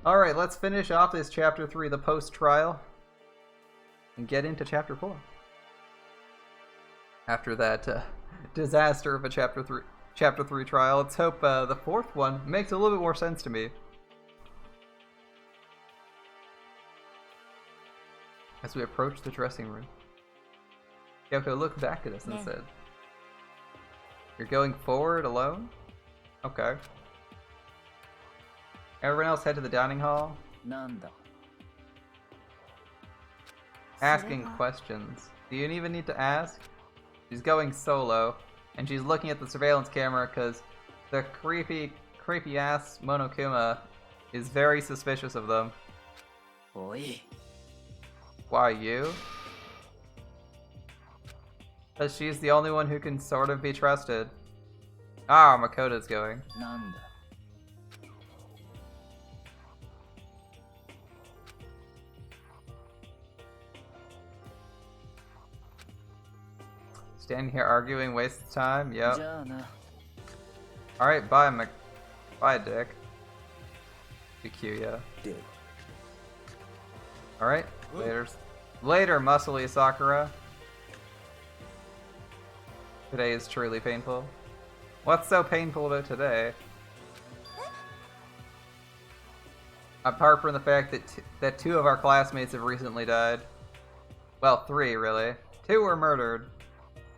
Alright, let's finish off this chapter 3, the post-trial, and get into chapter 4. After that disaster of a chapter 3 trial, let's hope the fourth one makes a little bit more sense to me. As we approach the dressing room, Kyoko looked back at us and said, "You're going forward alone? Okay. Everyone else head to the dining hall." Asking questions. Do you even need to ask? She's going solo, and she's looking at the surveillance camera because the creepy ass Monokuma is very suspicious of them. Why you? Because she's the only one who can sort of be trusted. Ah, Makoto's going. Standing here arguing wastes time? Yep. Alright, bye, bye, Dick. Kikuya. Alright, later, muscly Sakura. Today is truly painful. What's so painful about today? Apart from the fact that two of our classmates have recently died. Well, 3 really. 2 were murdered.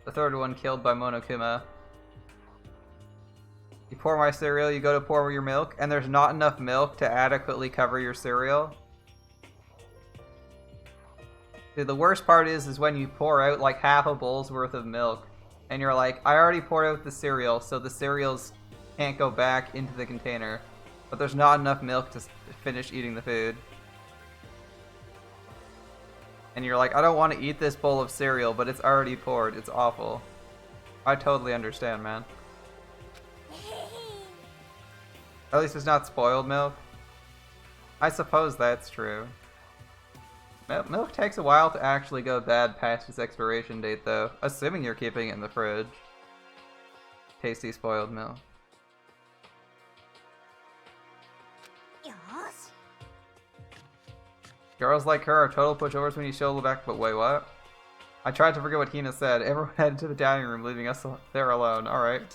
The third one killed by Monokuma. You pour my cereal, you go to pour your milk, and there's not enough milk to adequately cover your cereal. Dude, the worst part is when you pour out like half a bowl's worth of milk, and you're like, I already poured out the cereal, so the cereals can't go back into the container. But there's not enough milk to finish eating the food. And you're like, I don't want to eat this bowl of cereal, but it's already poured. It's awful. I totally understand, man. At least it's not spoiled milk. I suppose that's true. Milk takes a while to actually go bad past its expiration date, though. Assuming you're keeping it in the fridge. Tasty spoiled milk. Girls like her are total pushovers when you show back, but wait, what? I tried to forget what Hina said. Everyone headed to the dining room, leaving us there alone. Alright.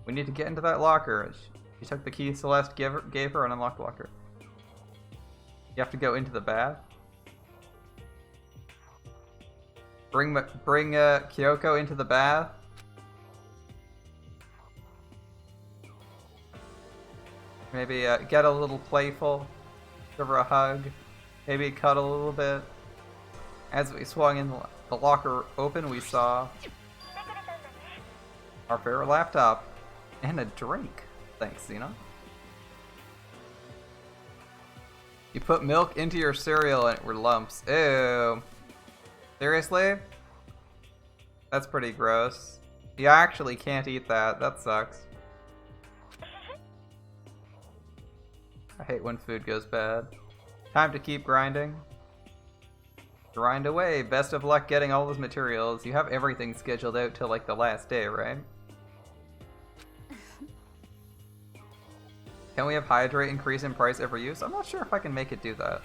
We need to get into that locker. She took the key Celeste gave her and unlocked the locker. You have to go into the bath. Bring Kyoko into the bath. Maybe get a little playful, give her a hug, maybe cuddle a little bit. As we swung in the locker open, we saw our favorite laptop and a drink. Thanks, Xena. You put milk into your cereal and it were lumps. Ew. Seriously? That's pretty gross. You actually can't eat that. That sucks. I hate when food goes bad. Time to keep grinding. Grind away. Best of luck getting all those materials. You have everything scheduled out till like the last day, right? Can we have hydrate increase in price every use? I'm not sure if I can make it do that.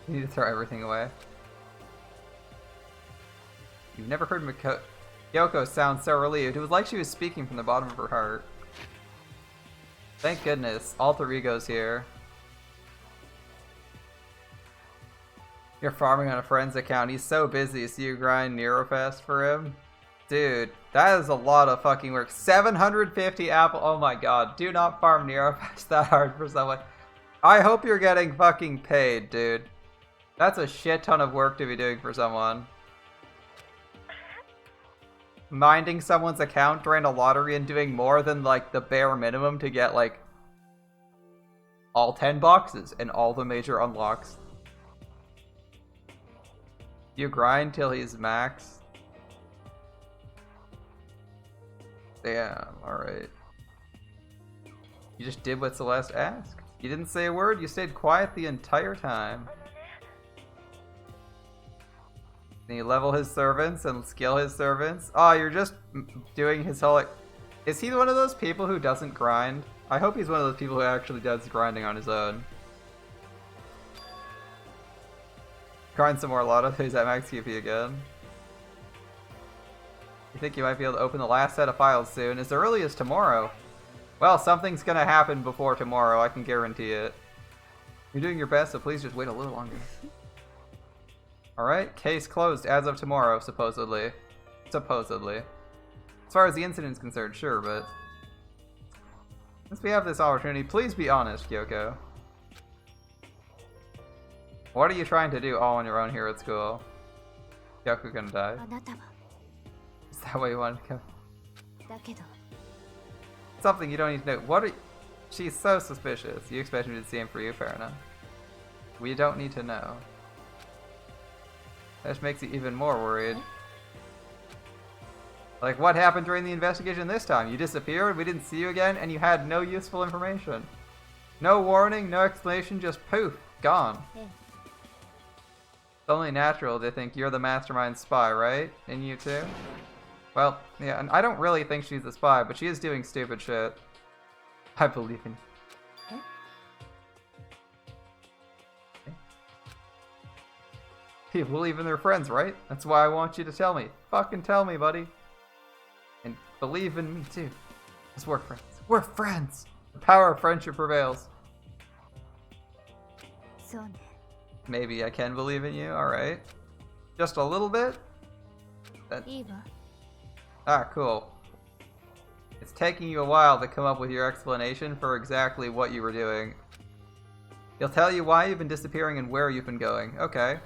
You need to throw everything away. You've never heard Kyoko sound so relieved. It was like she was speaking from the bottom of her heart. Thank goodness, alter ego's here. You're farming on a friend's account. He's so busy, so you grind Neurofast for him? Dude, that is a lot of fucking work. 750 apple. Oh my god, do not farm Neurofast that hard for someone. I hope you're getting fucking paid, dude. That's a shit ton of work to be doing for someone. Minding someone's account during a lottery and doing more than like the bare minimum to get like all 10 boxes and all the major unlocks. You grind till he's max. Damn, alright. You just did what Celeste asked. You didn't say a word, you stayed quiet the entire time. Can you level his servants and skill his servants? Oh, you're just doing his whole... Is he one of those people who doesn't grind? I hope he's one of those people who actually does grinding on his own. Grind some more Lotto, he's at max QP again. You think you might be able to open the last set of files soon, as early as tomorrow? Well, something's gonna happen before tomorrow, I can guarantee it. You're doing your best, so please just wait a little longer. Alright, case closed as of tomorrow, supposedly. Supposedly. As far as the incident's concerned, sure, but... since we have this opportunity, please be honest, Kyoko. What are you trying to do all on your own here at school? Kyoko gonna die. Is that what you wanted to go? Something you don't need to know. What are you... She's so suspicious. You expect me to do the same for you, fair enough. We don't need to know. That just makes you even more worried. Like, what happened during the investigation this time? You disappeared, we didn't see you again, and you had no useful information. No warning, no explanation, just poof, gone. It's only natural to think you're the mastermind spy, right? And you too? Well, yeah, and I don't really think she's a spy, but she is doing stupid shit. I believe in you. People believe in their friends, right? That's why I want you to tell me. Fucking tell me, buddy. And believe in me, too. Because we're friends. We're friends! The power of friendship prevails. Maybe I can believe in you, alright. Just a little bit? Ah, cool. It's taking you a while to come up with your explanation for exactly what you were doing. He'll tell you why you've been disappearing and where you've been going. Okay.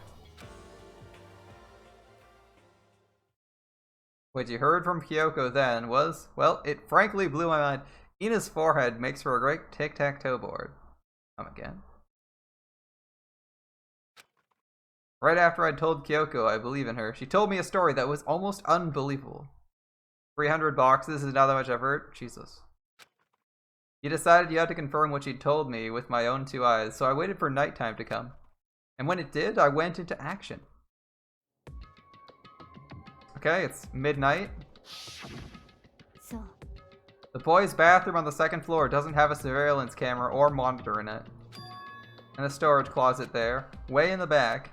What you heard from Kyoko then was, well, it frankly blew my mind. Ina's forehead makes for a great tic-tac-toe board. Come again. Right after I'd told Kyoko I believe in her, she told me a story that was almost unbelievable. 300 boxes is not that much effort? Jesus. You decided you had to confirm what she'd told me with my own two eyes, so I waited for nighttime to come. And when it did, I went into action. Okay, it's midnight. The boys' bathroom on the second floor doesn't have a surveillance camera or monitor in it. And a storage closet there, way in the back.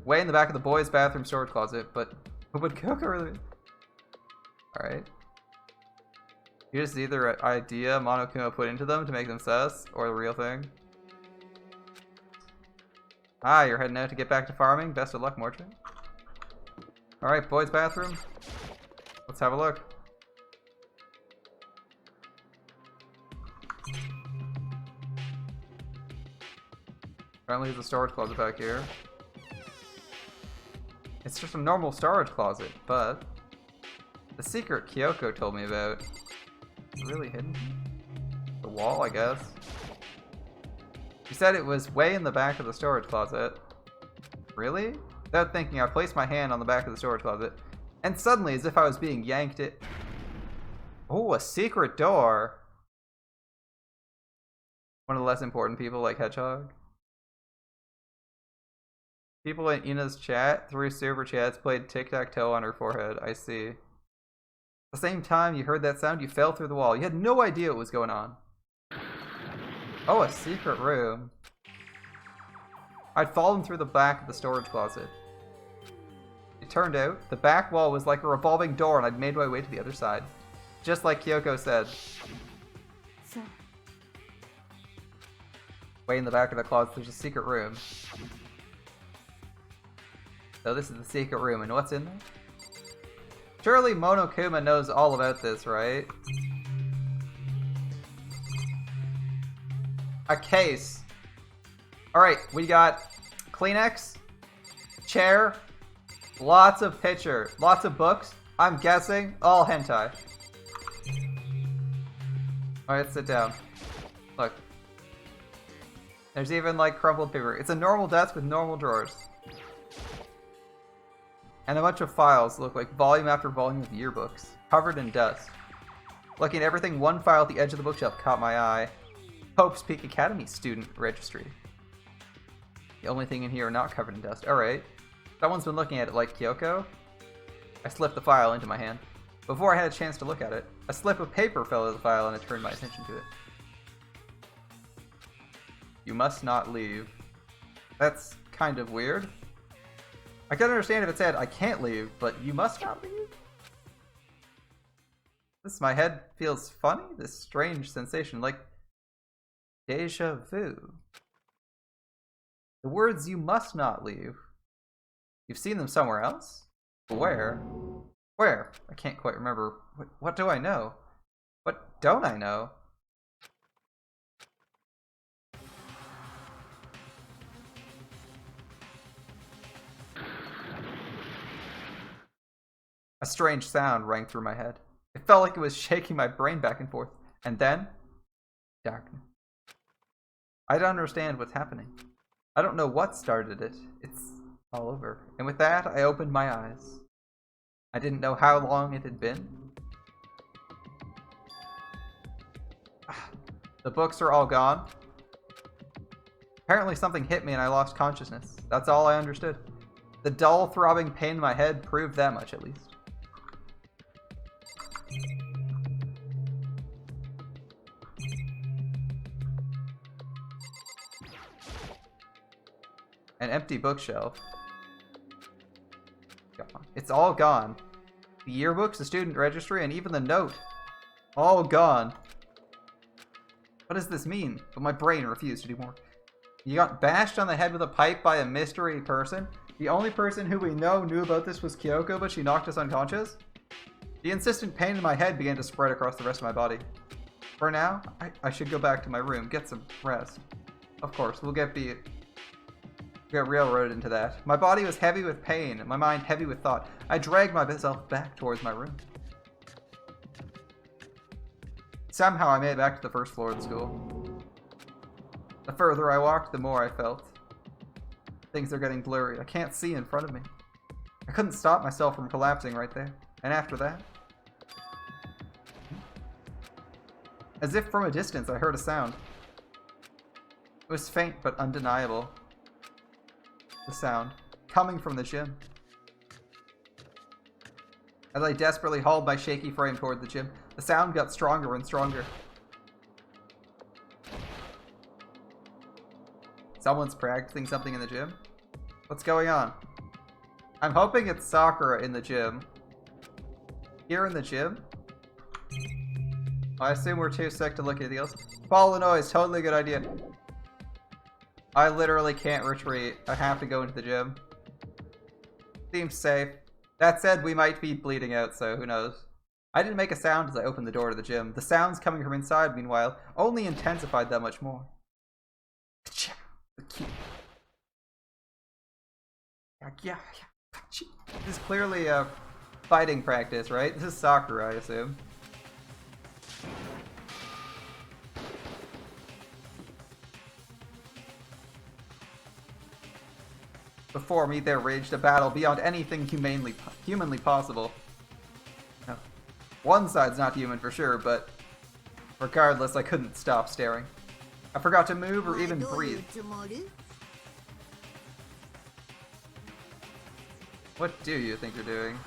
Way in the back of the boys' bathroom storage closet, but would Kyoko really... Alright. You just either idea Monokuma put into them to make them sus, or the real thing. Ah, you're heading out to get back to farming? Best of luck, Mortran. Alright, boys' bathroom. Let's have a look. Apparently there's a storage closet back here. It's just a normal storage closet, but the secret Kyoko told me about is really hidden. The wall, I guess. She said it was way in the back of the storage closet. Really? Without thinking, I placed my hand on the back of the storage closet, and suddenly, as if I was being yanked it... Oh, a secret door! One of the less important people, like Hedgehog. People in Ina's chat, through super chats, played tic-tac-toe on her forehead. I see. At the same time you heard that sound, you fell through the wall. You had no idea what was going on. Oh, a secret room. I'd fallen through the back of the storage closet. It turned out, the back wall was like a revolving door and I'd made my way to the other side. Just like Kyoko said. Way in the back of the closet, there's a secret room. So this is the secret room, and what's in there? Surely Monokuma knows all about this, right? A case. Alright, we got Kleenex, chair, lots of picture, lots of books. I'm guessing all hentai. Alright, sit down. Look. There's even like crumpled paper. It's a normal desk with normal drawers. And a bunch of files look like volume after volume of yearbooks, covered in dust. Looking at everything, one file at the edge of the bookshelf caught my eye. Hope's Peak Academy student registry. The only thing in here not covered in dust. Alright. Someone's been looking at it like Kyoko. I slipped the file into my hand. Before I had a chance to look at it, a slip of paper fell out of the file and it turned my attention to it. You must not leave. That's kind of weird. I can understand if it said, I can't leave, but you must not leave? My head feels funny, this strange sensation, like deja vu. The words, you must not leave. You've seen them somewhere else? Where? Where? I can't quite remember. What do I know? What don't I know? A strange sound rang through my head. It felt like it was shaking my brain back and forth. And then, darkness. I don't understand what's happening. I don't know what started it. It's all over. And with that, I opened my eyes. I didn't know how long it had been. The books are all gone. Apparently something hit me and I lost consciousness. That's all I understood. The dull, throbbing pain in my head proved that much, at least. An empty bookshelf. Gone. It's all gone. The yearbooks, the student registry, and even the note. All gone. What does this mean? But my brain refused to do more. You got bashed on the head with a pipe by a mystery person? The only person who we know knew about this was Kyoko, but she knocked us unconscious? The insistent pain in my head began to spread across the rest of my body. For now, I should go back to my room, get some rest. Of course, we'll get railroaded into that. My body was heavy with pain, my mind heavy with thought. I dragged myself back towards my room. Somehow I made it back to the first floor of the school. The further I walked, the more I felt. Things are getting blurry. I can't see in front of me. I couldn't stop myself from collapsing right there. And after that, as if from a distance, I heard a sound. It was faint but undeniable. The sound coming from the gym. As I desperately hauled my shaky frame toward the gym, the sound got stronger and stronger. Someone's practicing something in the gym? What's going on? I'm hoping it's Sakura in the gym. Here in the gym? I assume we're too sick to look at anything else. Follow the noise, totally a good idea. I literally can't retreat. I have to go into the gym. Seems safe. That said, we might be bleeding out, so who knows. I didn't make a sound as I opened the door to the gym. The sounds coming from inside, meanwhile, only intensified that much more. This is clearly a fighting practice, right? This is Sakura, I assume. Before me there raged a battle beyond anything humanly possible. No. One side's not human for sure, but regardless, I couldn't stop staring. I forgot to move or even breathe. What do you think you're doing?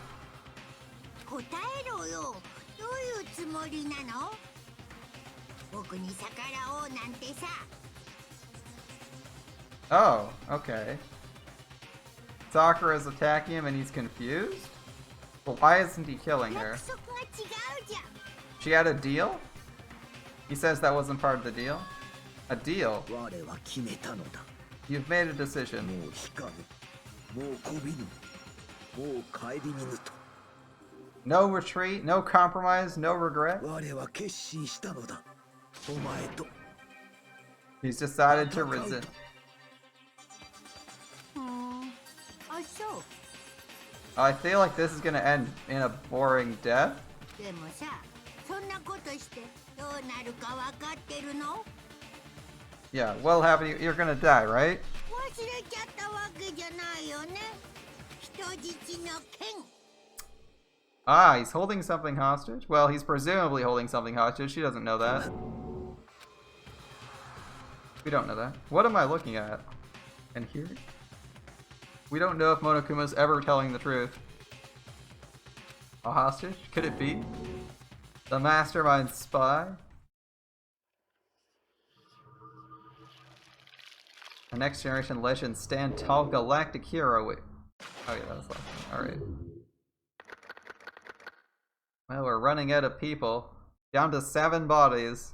Oh, okay. Sakura's attacking him and he's confused? Well, why isn't he killing her? She had a deal? He says that wasn't part of the deal? A deal? You've made a decision. No retreat, no compromise, no regret? He's decided to resist. I feel like this is gonna end in a boring death. Yeah, what'll happen? You're gonna die, right? Ah, he's holding something hostage? Well, he's presumably holding something hostage. She doesn't know that. We don't know that. What am I looking at? And here? We don't know if Monokuma's ever telling the truth. A hostage? Could it be? The mastermind spy? A next generation legend stand tall galactic hero. Wait. Oh yeah, that was last one. Alright. Well, we're running out of people. Down to 7 bodies.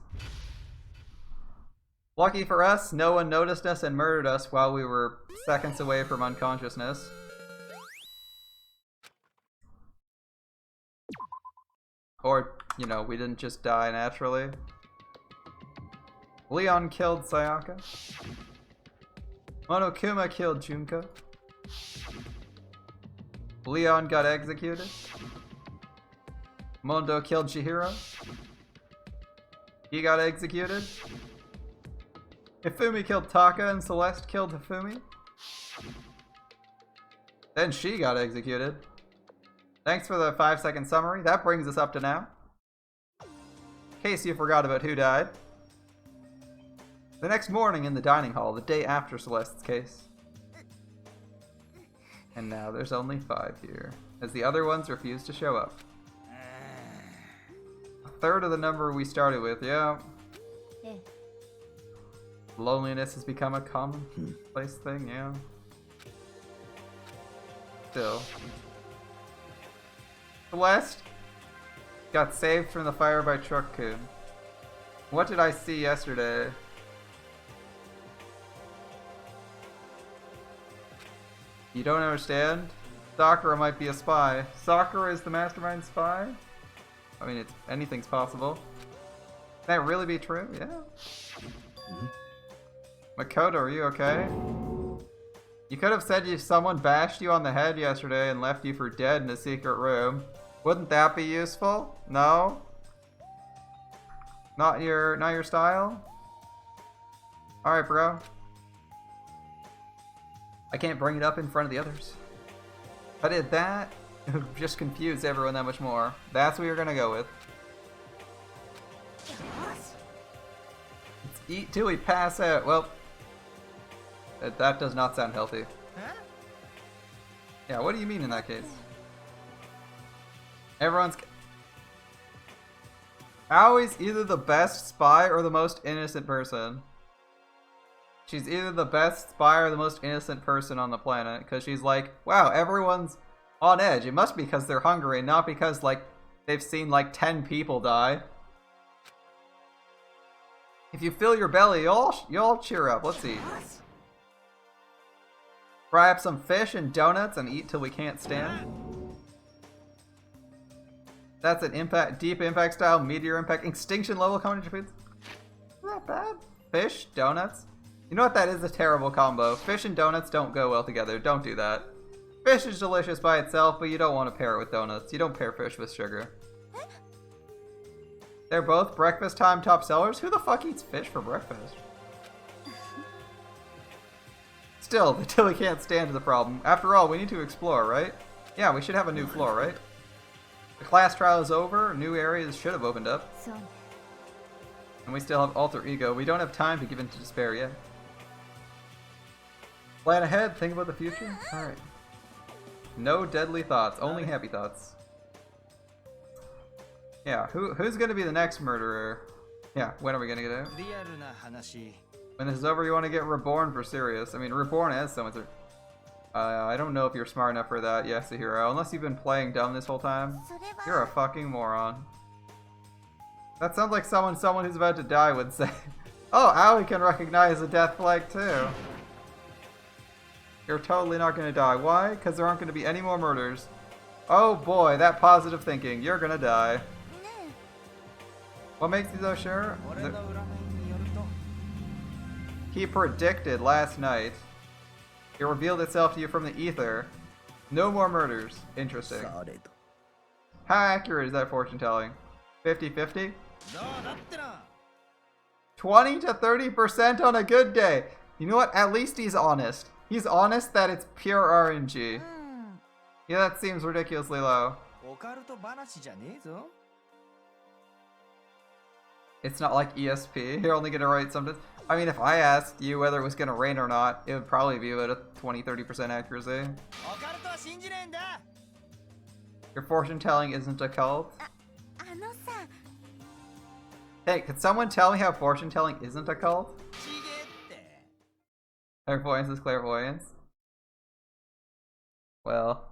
Lucky for us, no one noticed us and murdered us while we were seconds away from unconsciousness. Or, you know, we didn't just die naturally. Leon killed Sayaka. Monokuma killed Junko. Leon got executed. Mondo killed Chihiro. He got executed. Hifumi killed Taka and Celeste killed Hifumi. Then she got executed. Thanks for the 5-second summary. That brings us up to now. In case you forgot about who died. The next morning in the dining hall, the day after Celeste's case. And now there's only 5 here, as the other ones refuse to show up. A third of the number we started with, yeah. Loneliness has become a commonplace thing, yeah. Still. Celeste got saved from the fire by Truck-kun. What did I see yesterday? You don't understand? Sakura might be a spy. Sakura is the mastermind spy? I mean, anything's possible. Can that really be true? Yeah. Makoto, are you okay? You could have said if someone bashed you on the head yesterday and left you for dead in a secret room. Wouldn't that be useful? No? Not your style? Alright, bro. I can't bring it up in front of the others. If I did that, it would just confuse everyone that much more. That's what you're gonna go with. Let's eat till we pass out. Well, that does not sound healthy. Yeah, what do you mean in that case? Everyone's... Aoi's either the best spy or the most innocent person. She's either the best spy or the most innocent person on the planet. Because she's like, wow, everyone's on edge. It must be because they're hungry, not because, like, they've seen, like, 10 people die. If you fill your belly, you'll cheer up. Let's eat. Fry up some fish and donuts and eat till we can't stand. That's an deep impact style, meteor impact, extinction level combination foods. Not bad. Fish, donuts. You know what? That is a terrible combo. Fish and donuts don't go well together. Don't do that. Fish is delicious by itself, but you don't want to pair it with donuts. You don't pair fish with sugar. They're both breakfast time top sellers? Who the fuck eats fish for breakfast? Still, the till we can't stand is the problem. After all, we need to explore, right? Yeah, we should have a new floor, right? The class trial is over. New areas should have opened up. And we still have alter ego. We don't have time to give in to despair yet. Plan ahead, think about the future. Alright. No deadly thoughts, only happy thoughts. Yeah, who's gonna be the next murderer? Yeah, when are we gonna get out? When this is over, you want to get reborn for serious. I mean, reborn as someone's... I don't know if you're smart enough for that, Yasuhiro. Unless you've been playing dumb this whole time. You're a fucking moron. That sounds like someone who's about to die would say. Oh, Aoi can recognize a death flag too. You're totally not gonna die. Why? Because there aren't gonna be any more murders. Oh boy, that positive thinking. You're gonna die. What makes you so sure? He predicted last night. It revealed itself to you from the ether. No more murders. Interesting. How accurate is that fortune telling? 50-50? 20 to 30% on a good day. You know what? At least he's honest. He's honest that it's pure RNG. Yeah, that seems ridiculously low. It's not like ESP. You're only gonna write something. I mean, if I asked you whether it was gonna rain or not, it would probably be at a 20-30% accuracy. Your fortune telling isn't a cult? Hey, could someone tell me how fortune telling isn't a cult? Clairvoyance is clairvoyance. Well,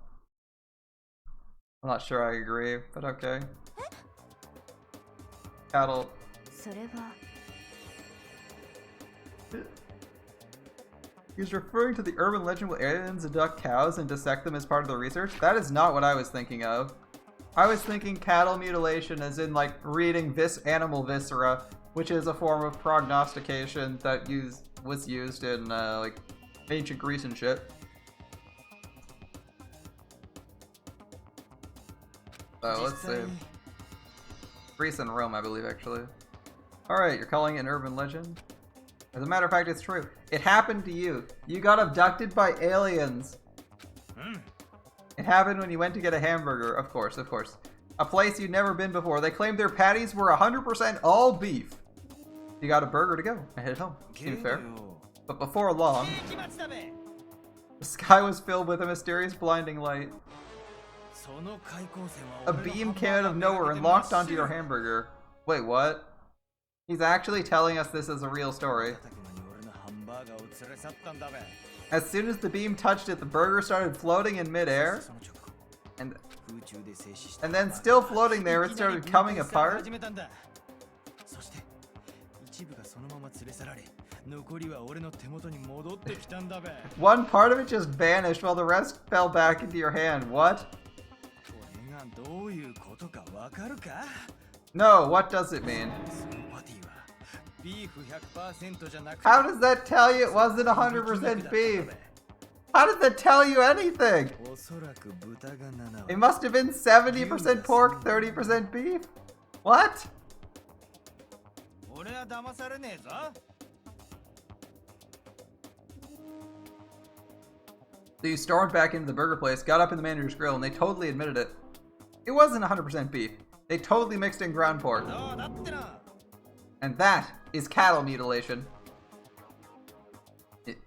I'm not sure I agree, but okay. Cattle. He's referring to the urban legend where aliens abduct cows and dissect them as part of the research? That is not what I was thinking of. I was thinking cattle mutilation as in like reading this animal viscera, which is a form of prognostication that was used in like ancient Greece and shit. So let's see. Greece and Rome, I believe, actually. Alright, you're calling it an urban legend? As a matter of fact, it's true. It happened to you. You got abducted by aliens. It happened when you went to get a hamburger, of course, of course. A place you'd never been before. They claimed their patties were 100% all beef. You got a burger to go and headed home. Seems fair. But before long, the sky was filled with a mysterious blinding light. A beam came out of nowhere and locked onto your hamburger. Wait, what? He's actually telling us this is a real story. As soon as the beam touched it, the burger started floating in midair. And then still floating there, it started coming apart. One part of it just vanished while the rest fell back into your hand. What? No, what does it mean? How does that tell you it wasn't 100% beef? How does that tell you anything? It must have been 70% pork, 30% beef? What? So you stormed back into the burger place, got up in the manager's grill, and they totally admitted it. It wasn't 100% beef. They totally mixed in ground pork. And that is cattle mutilation.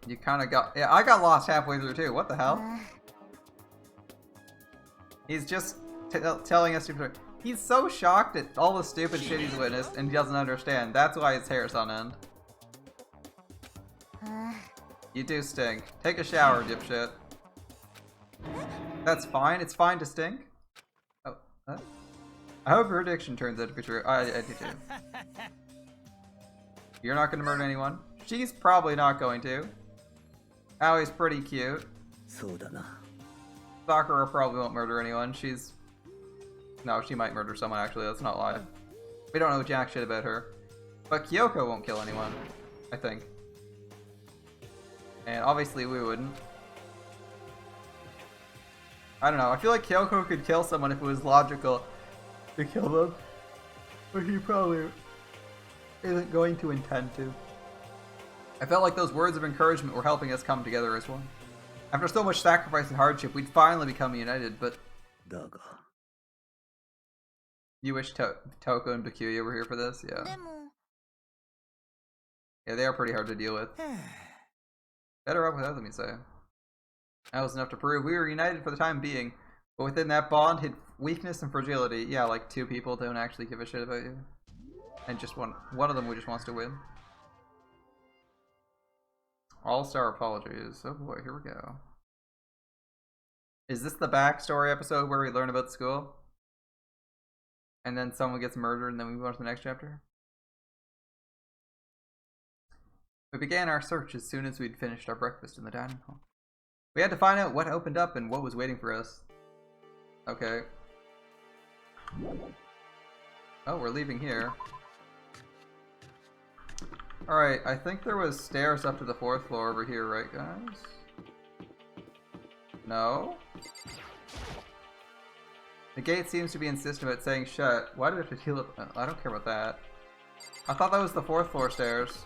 You kind of got... Yeah, I got lost halfway through too. What the hell? He's just telling us to... He's so shocked at all the stupid shit he's witnessed and he doesn't understand. That's why his hair's on end. You do stink. Take a shower, dipshit. That's fine. It's fine to stink. Oh, what? I hope your prediction turns out to be true. I do too. You're not going to murder anyone. She's probably not going to. Aoi's pretty cute. Sakura probably won't murder anyone. She's... No, she might murder someone actually. Let's not lie. We don't know jack shit about her. But Kyoko won't kill anyone. I think. And obviously we wouldn't. I don't know. I feel like Kyoko could kill someone if it was logical to kill them. But he probably isn't going to intend to. I felt like those words of encouragement were helping us come together as one. After so much sacrifice and hardship, we'd finally become united, but... You wish Toko and Bakuya were here for this? Yeah. Yeah, they are pretty hard to deal with. Better off without them, you say. That was enough to prove we were united for the time being, but within that bond hid weakness and fragility. Yeah, like two people don't actually give a shit about you. And just one of them who just wants to win. All-star apologies. Oh boy, here we go. Is this the backstory episode where we learn about school? And then someone gets murdered and then we move on to the next chapter? We began our search as soon as we'd finished our breakfast in the dining hall. We had to find out what opened up and what was waiting for us. Okay. Oh, we're leaving here. Alright, I think there was stairs up to the 4th floor over here, right guys? No? The gate seems to be insistent about saying shut. Why do we have to heal up? I don't care about that. I thought that was the 4th floor stairs.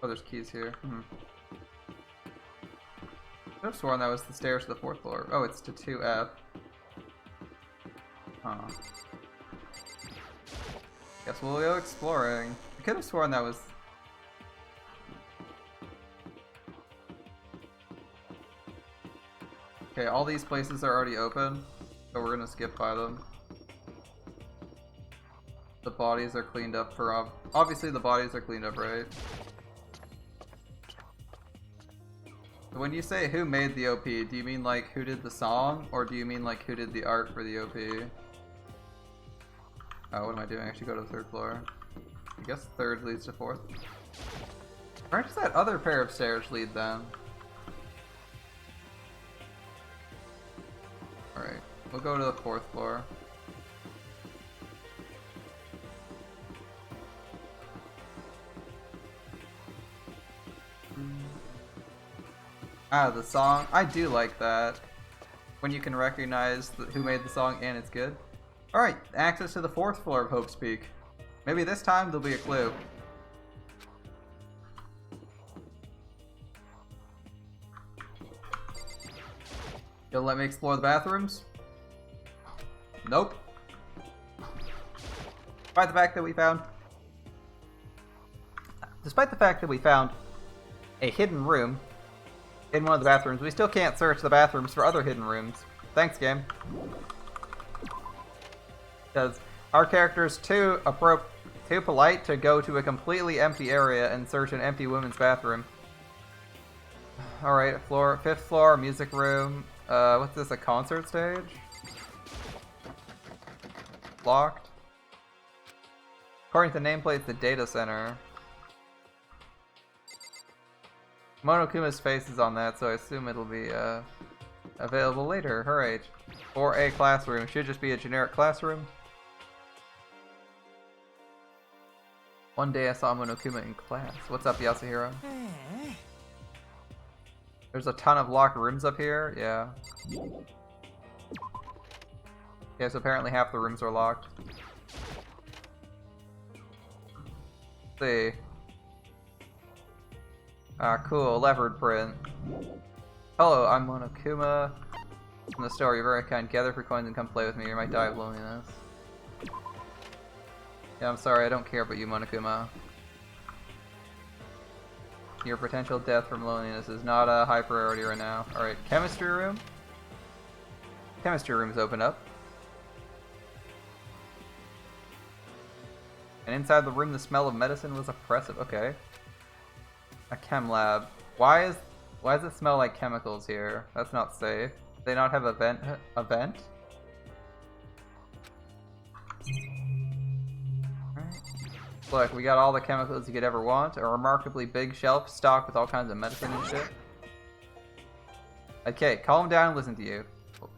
Oh, there's keys here. I could have sworn that was the stairs to the 4th floor. Oh, it's to 2F. Huh. Guess we'll go exploring. I could have sworn that was... Okay, all these places are already open, so we're gonna skip by them. The bodies are cleaned up for obviously the bodies are cleaned up, right? When you say who made the OP, do you mean like who did the song, or do you mean like who did the art for the OP? Oh, what am I doing? I should go to the 3rd floor. I guess 3rd leads to 4th. Where does that other pair of stairs lead then? Alright, we'll go to the 4th floor. Ah, the song. I do like that. When you can recognize who made the song and it's good. Alright, access to the 4th floor of Hope's Peak. Maybe this time there'll be a clue. You'll let me explore the bathrooms? Nope. Despite the fact that we found a hidden room in one of the bathrooms, we still can't search the bathrooms for other hidden rooms. Thanks, game. Because our character's too polite to go to a completely empty area and search an empty women's bathroom. Alright, 5th floor, music room. What's this, a concert stage? Locked. According to the nameplate, it's the data center. Monokuma's face is on that, so I assume it'll be available later. Alright. Or a classroom. Should just be a generic classroom. One day I saw Monokuma in class. What's up, Yasuhiro? There's a ton of locked rooms up here. Yeah. Okay, so apparently half the rooms are locked. Let's see. Ah, cool. Leopard print. Hello, I'm Monokuma. From the store, you're very kind. Gather for coins and come play with me. You might die of loneliness. Yeah, I'm sorry. I don't care about you, Monokuma. Your potential death from loneliness is not a high priority right now. Alright, chemistry room. Chemistry room's open up. And inside the room, the smell of medicine was oppressive. Okay. A chem lab. Why does it smell like chemicals here? That's not safe. Do they not have a vent? Look, we got all the chemicals you could ever want. A remarkably big shelf stocked with all kinds of medicine and shit. Okay, calm down and listen to you.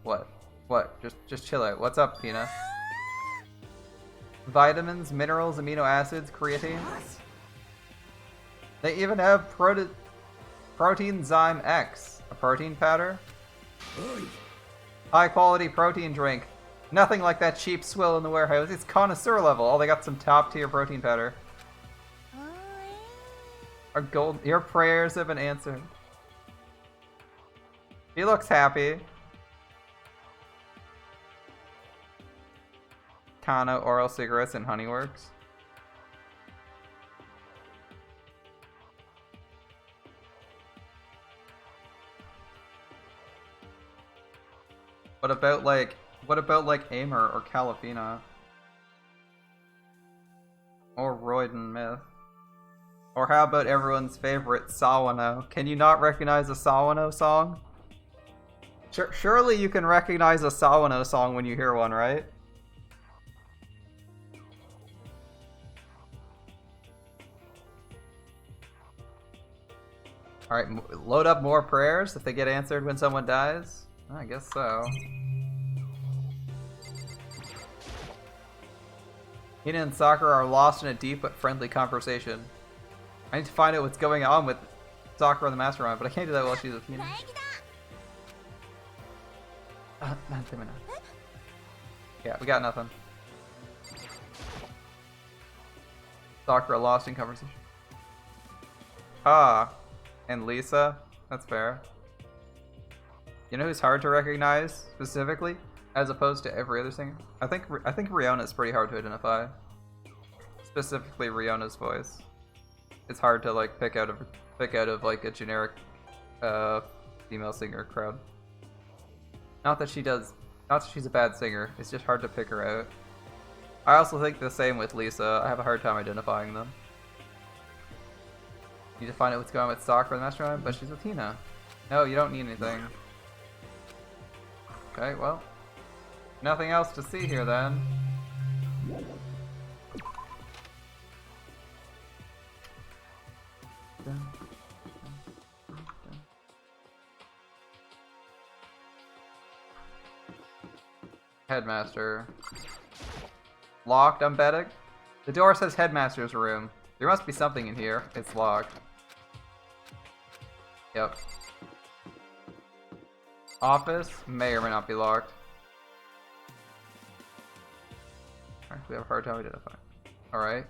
What? What? Just chill out. What's up, Pina? Vitamins, minerals, amino acids, creatine. They even have Proteinzyme X, a protein powder. High quality protein drink. Nothing like that cheap swill in the warehouse. It's connoisseur level. Oh, they got some top tier protein powder. Your prayers have been answered. He looks happy. Kano oral cigarettes and Honeyworks. What about like Amer or Calafina? Or Royden Myth? Or how about everyone's favorite, Sawano? Can you not recognize a Sawano song? Surely you can recognize a Sawano song when you hear one, right? Alright, load up more prayers if they get answered when someone dies? I guess so. Hina and Sakura are lost in a deep but friendly conversation. I need to find out what's going on with Sakura the Mastermind, but I can't do that while she's with Hina. Yeah, we got nothing. Sakura lost in conversation. Ah, and Lisa? That's fair. You know who's hard to recognize, specifically? As opposed to every other singer? I think Riona's pretty hard to identify. Specifically Riona's voice. It's hard to like pick out of like a generic female singer crowd. Not that she does, not that she's a bad singer, it's just hard to pick her out. I also think the same with Lisa, I have a hard time identifying them. Need to find out what's going on with Stock for the master line, but she's with Tina. No, you don't need anything. Okay, well. Nothing else to see here then. Headmaster. Locked, I'm betting? The door says headmaster's room. There must be something in here. It's locked. Yep. Office may or may not be locked. We have a hard time identifying. Alright.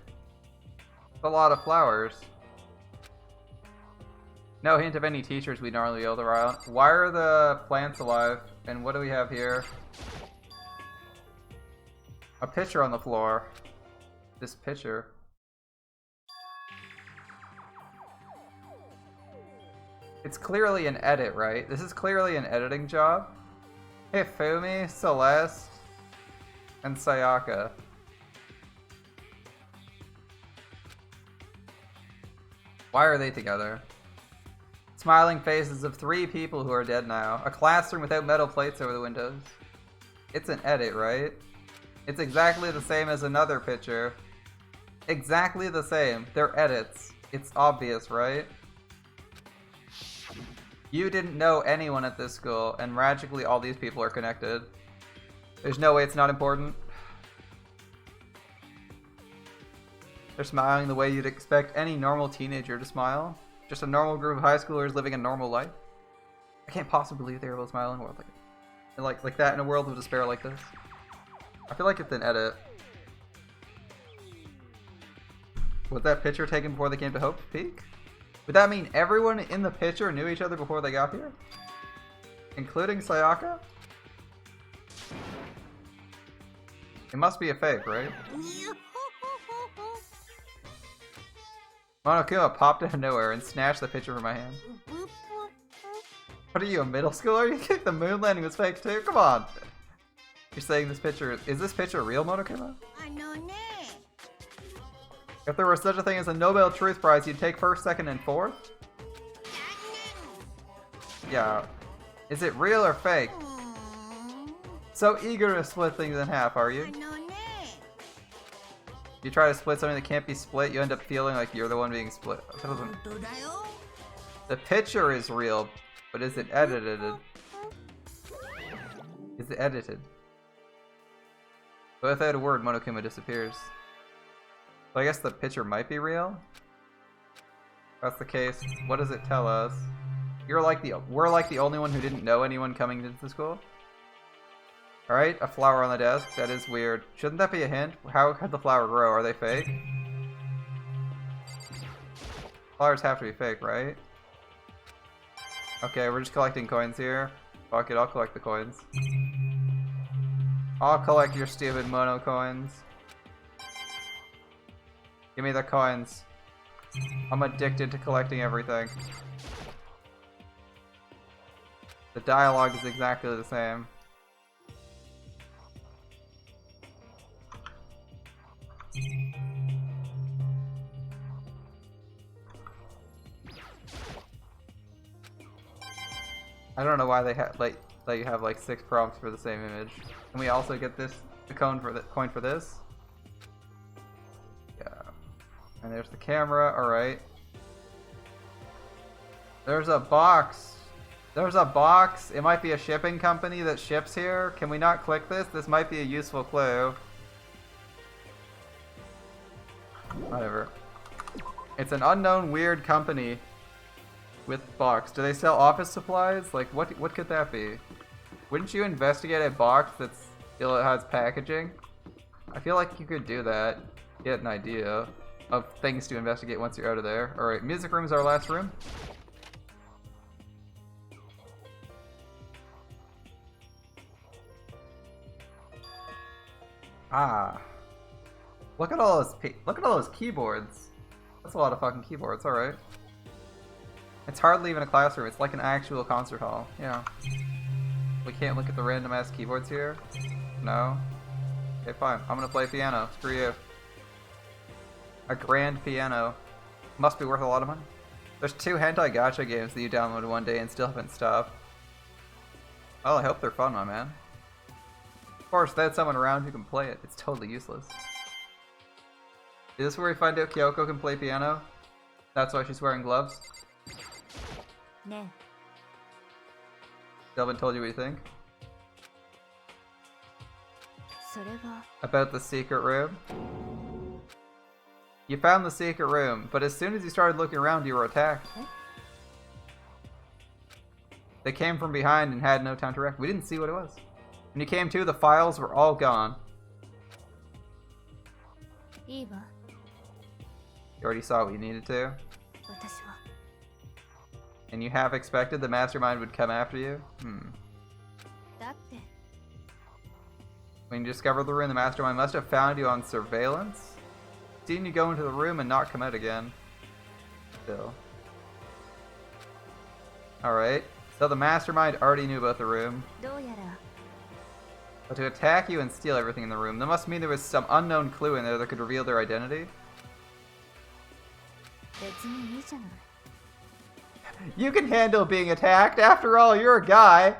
A lot of flowers. No hint of any teachers we normally build around. Why are the plants alive? And what do we have here? A pitcher on the floor. This pitcher. It's clearly an edit, right? This is clearly an editing job. Hey, Fumi, Celeste, and Sayaka. Why are they together? Smiling faces of 3 people who are dead now. A classroom without metal plates over the windows. It's an edit, right? It's exactly the same as another picture. Exactly the same. They're edits. It's obvious, right? You didn't know anyone at this school, and magically all these people are connected. There's no way it's not important. They're smiling the way you'd expect any normal teenager to smile. Just a normal group of high schoolers living a normal life. I can't possibly believe they were able to smile in a world like that, in a world of despair like this. I feel like it's an edit. Was that picture taken before they came to Hope Peak? Would that mean everyone in the picture knew each other before they got here? Including Sayaka? It must be a fake, right? Monokuma popped out of nowhere and snatched the picture from my hand. What are you, a middle schooler? You think the moon landing was fake too? Come on! You're saying this picture... Is this picture real, Monokuma? If there were such a thing as a Nobel Truth Prize, you'd take first, second, and fourth? Yeah. Is it real or fake? So eager to split things in half, are you? You try to split something that can't be split, you end up feeling like you're the one being split. The picture is real, but is it edited? Is it edited? But without a word, Monokuma disappears. So I guess the picture might be real? If that's the case, what does it tell us? We're like the only one who didn't know anyone coming into the school? Alright, a flower on the desk. That is weird. Shouldn't that be a hint? How could the flower grow? Are they fake? Flowers have to be fake, right? Okay, we're just collecting coins here. Fuck it, I'll collect the coins. I'll collect your stupid mono coins. Give me the coins. I'm addicted to collecting everything. The dialogue is exactly the same. I don't know why they let you have like 6 prompts for the same image. Can we also get the coin for this? Yeah. And there's the camera. All right. There's a box. There's a box. It might be a shipping company that ships here. Can we not click this? This might be a useful clue. Whatever. It's an unknown weird company with box. Do they sell office supplies? Like what could that be? Wouldn't you investigate a box that still has packaging? I feel like you could do that. Get an idea of things to investigate once you're out of there. Alright, music room is our last room. Ah. Look at all those keyboards. That's a lot of fucking keyboards, alright. It's hardly even a classroom, it's like an actual concert hall. Yeah. We can't look at the random ass keyboards here? No? Okay, fine. I'm gonna play piano. Screw you. A grand piano. Must be worth a lot of money. There's 2 hentai gacha games that you downloaded one day and still haven't stopped. Well, I hope they're fun, my man. Of course, if they had someone around who can play it, it's totally useless. Is this where we find out Kyoko can play piano? That's why she's wearing gloves? No. Delvin told you what you think? About the secret room? You found the secret room, but as soon as you started looking around, you were attacked. They came from behind and had no time to react. We didn't see what it was. When you came to, the files were all gone. You already saw what you needed to? And you half expected the mastermind would come after you? When you discovered the room, the mastermind must have found you on surveillance? Seen you go into the room and not come out again. Still. Alright. So the mastermind already knew about the room. But to attack you and steal everything in the room, that must mean there was some unknown clue in there that could reveal their identity? You can handle being attacked. After all, you're a guy.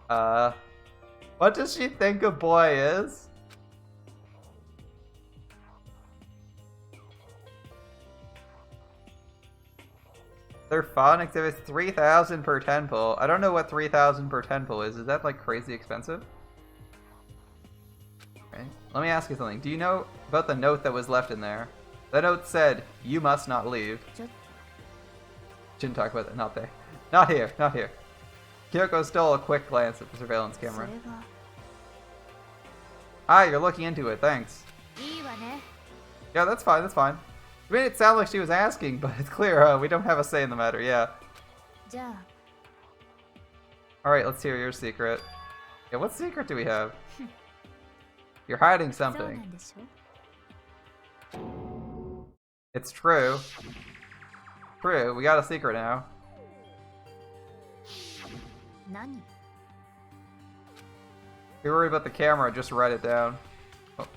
What does she think a boy is? They're fun, except it's 3,000 per 10 pull. I don't know what 3,000 per 10 pull is. Is that like crazy expensive? Okay. Let me ask you something. Do you know about the note that was left in there? The note said, "You must not leave." Shouldn't talk about that. Not there. Not here. Not here. Kyoko stole a quick glance at the surveillance camera. Ah, you're looking into it. Thanks. Yeah, that's fine. That's fine. I made it sound like she was asking, but it's clear we don't have a say in the matter. Yeah. Alright, let's hear your secret. Yeah, what secret do we have? You're hiding something. It's true. True, we got a secret now. If you're worried about the camera, just write it down. Oh.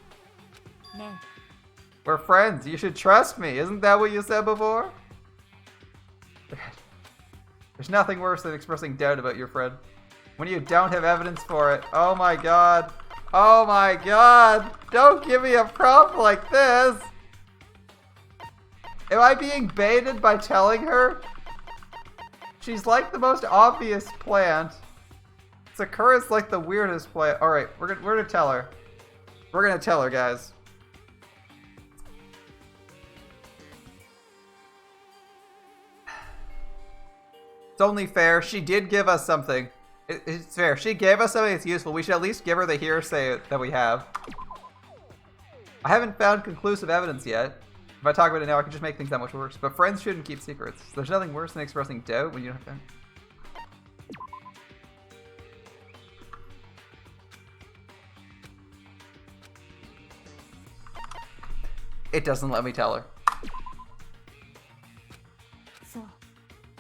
We're friends, you should trust me. Isn't that what you said before? There's nothing worse than expressing doubt about your friend. When you don't have evidence for it. Oh my god. Oh my god. Don't give me a prompt like this. Am I being baited by telling her? She's like the most obvious plant. Sakura's like the weirdest plant. Alright, we're gonna tell her. We're gonna tell her, guys. It's only fair. She did give us something. It's fair. She gave us something that's useful. We should at least give her the hearsay that we have. I haven't found conclusive evidence yet. If I talk about it now, I can just make things that much worse. But friends shouldn't keep secrets. There's nothing worse than expressing doubt when you don't have to. It doesn't let me tell her.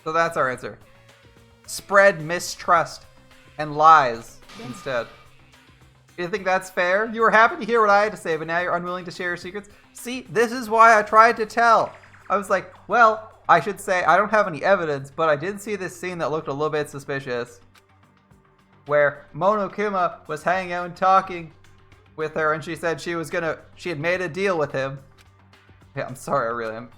So that's our answer. Spread mistrust and lies instead. You think that's fair? You were happy to hear what I had to say, but now you're unwilling to share your secrets? See, this is why I tried to tell. I was like, well, I should say I don't have any evidence, but I did see this scene that looked a little bit suspicious. Where Monokuma was hanging out and talking with her, and she said she had made a deal with him. Yeah, I'm sorry, I really am.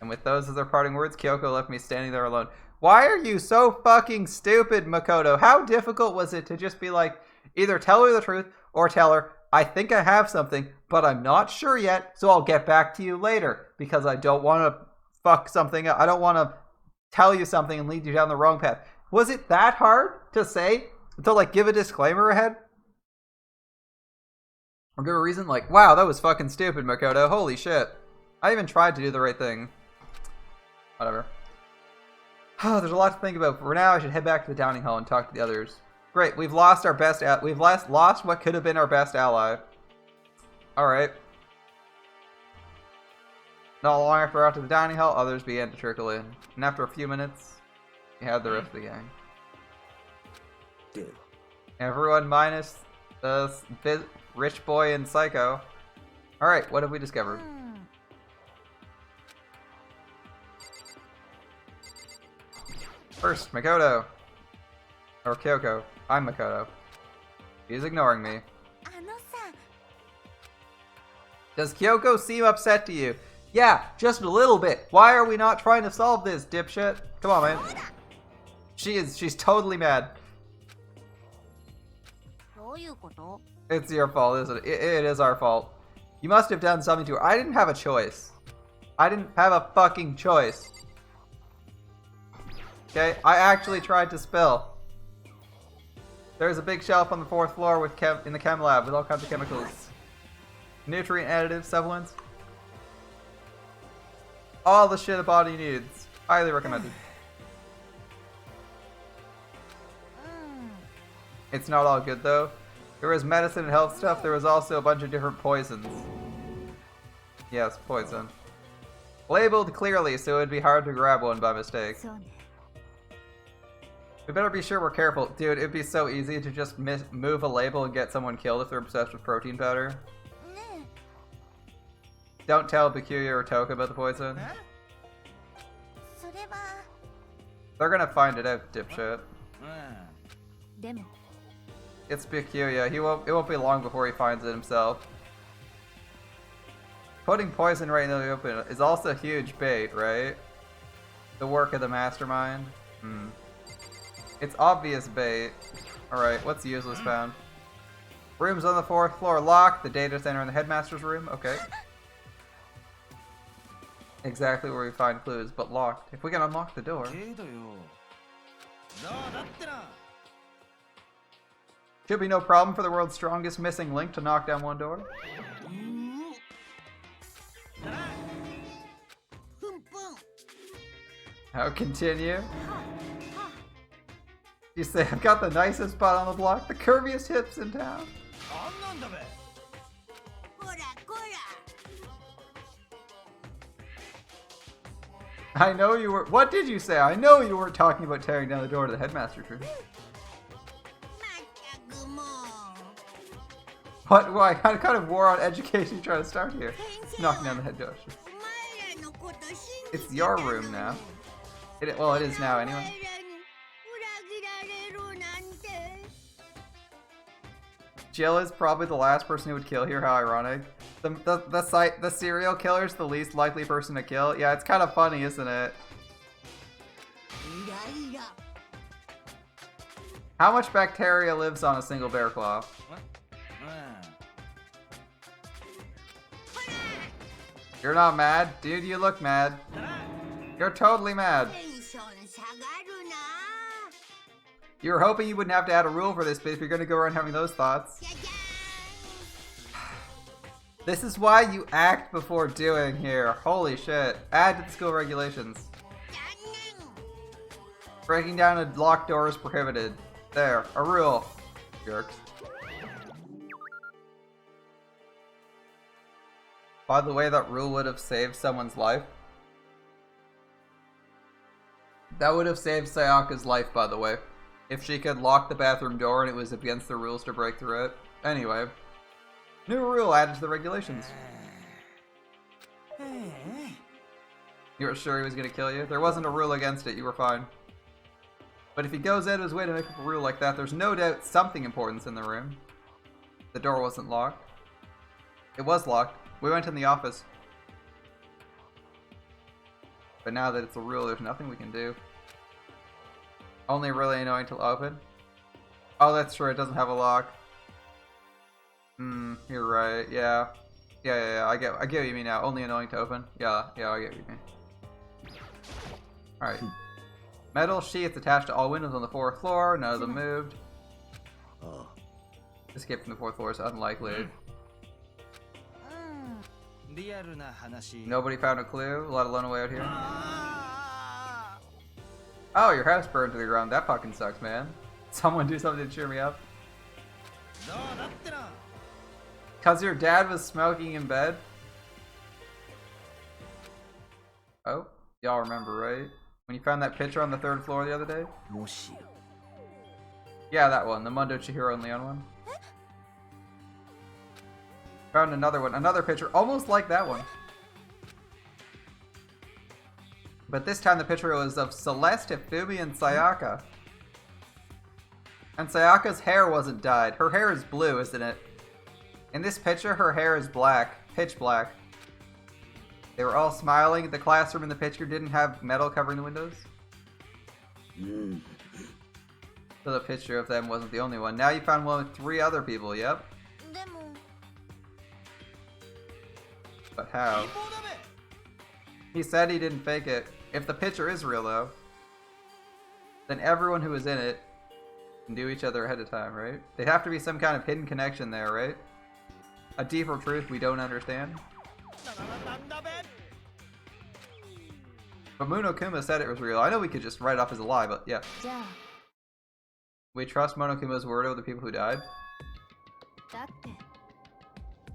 And with those as their parting words, Kyoko left me standing there alone. Why are you so fucking stupid, Makoto? How difficult was it to just be like, either tell her the truth or tell her, I think I have something, but I'm not sure yet, so I'll get back to you later because I don't want to fuck something up. I don't want to tell you something and lead you down the wrong path. Was it that hard to say? To like give a disclaimer ahead? Or give a reason like, wow, that was fucking stupid, Makoto. Holy shit. I even tried to do the right thing. Whatever. There's a lot to think about. For now, I should head back to the dining hall and talk to the others. Great, we've lost our best. We've lost what could have been our best ally. All right. Not long after we're out to the dining hall, others began to trickle in, and after a few minutes, You had the rest of the gang. Dude. Everyone minus the rich boy and Psycho. Alright, what have we discovered? First, Makoto. Or Kyoko. I'm Makoto. He's ignoring me. あのさ Does Kyoko seem upset to you? Yeah, just a little bit. Why are we not trying to solve this, dipshit? Come on, man. She's totally mad. どういうこと It's your fault, isn't it? It is our fault. You must have done something to her. I didn't have a choice. I didn't have a fucking choice. Okay, I actually tried to spill. There's a big shelf on the 4th floor with in the chem lab with all kinds of chemicals. Nutrient additives, supplements. All the shit a body needs. Highly recommended. It's not all good though. There was medicine and health stuff, there was also a bunch of different poisons. Yes, poison. Labeled clearly so it would be hard to grab one by mistake. そうね We better be sure we're careful. Dude, it'd be so easy to just move a label and get someone killed if they're obsessed with protein powder. ね Don't tell Bakuya or Toka about the poison. えそれは They're gonna find it out, dipshit. でも It's Bakuya. It won't be long before he finds it himself. Putting poison right in the open is also huge bait, right? The work of the mastermind. It's obvious bait. Alright, what's useless found? Rooms on the 4th floor locked. The data center in the headmaster's room. Okay. Exactly where we find clues, but locked. If we can unlock the door. Should be no problem for the world's strongest missing link to knock down one door. How continue? You say I've got the nicest spot on the block, the curviest hips in town. こらこら I know you were. What did you say? I know you weren't talking about tearing down the door to the headmaster's room. まったくもう What? Why? What kind of war on education you trying to start here? 先生 Knocking は down the head door. お前らのこと信じ It's て your たの room に now. Well, it is now お anyway. 前らに裏切られるなんて Jill is probably the last person who would kill here. How ironic. The serial killer's the least likely person to kill. Yeah, it's kind of funny, isn't it? イライラ How much bacteria lives on a single bear claw? You're not mad? Dude, you look mad. You're totally mad. テンション下がるな You were hoping you wouldn't have to add a rule for this, but if you're gonna go around having those thoughts. じゃじゃ This is why you act before doing here. Holy shit. Add to the school regulations. ーん残念 Breaking down a locked door is prohibited. There, a rule. Jerks. By the way, that rule would have saved someone's life. That would have saved Sayaka's life, by the way. If she could lock the bathroom door and it was against the rules to break through it. Anyway. New rule added to the regulations. You were sure he was gonna kill you? There wasn't a rule against it, you were fine. But if he goes out of his way to make up a rule like that, there's no doubt something important's in the room. The door wasn't locked. It was locked. We went in the office. But now that it's a rule, there's nothing we can do. Only really annoying to open. Oh, that's true, it doesn't have a lock. You're right, yeah. Yeah, I get what you mean now. Only annoying to open. Yeah, I get what you mean. Alright. Metal sheets attached to all windows on the 4th floor. None of them moved. Escape from the 4th floor is unlikely. うん Nobody found a clue, let alone a way out here. あ Oh, your house burned to the ground. That fucking sucks, man. Someone do something to cheer me up. どうだってな Cause your dad was smoking in bed? Oh, y'all remember, right? When you found that picture on the 3rd floor the other day? もしや Yeah, that one. The Mundo Chihiro and Leon one. Found another one. Another picture almost like that one. But this time the picture was of Celeste, Hifumi, and Sayaka. And Sayaka's hair wasn't dyed. Her hair is blue, isn't it? In this picture, her hair is black. Pitch black. They were all smiling. The classroom in the picture didn't have metal covering the windows. So the picture of them wasn't the only one. Now you found one with 3 other people, yep. でも But how? He said he didn't fake it. If the picture is real, though, then everyone who was in it knew each other ahead of time, right? There'd have to be some kind of hidden connection there, right? A deeper truth we don't understand. But Monokuma said it was real. I know we could just write off as a lie, but yeah. じゃあ We trust Monokuma's word over the people who died? だって Is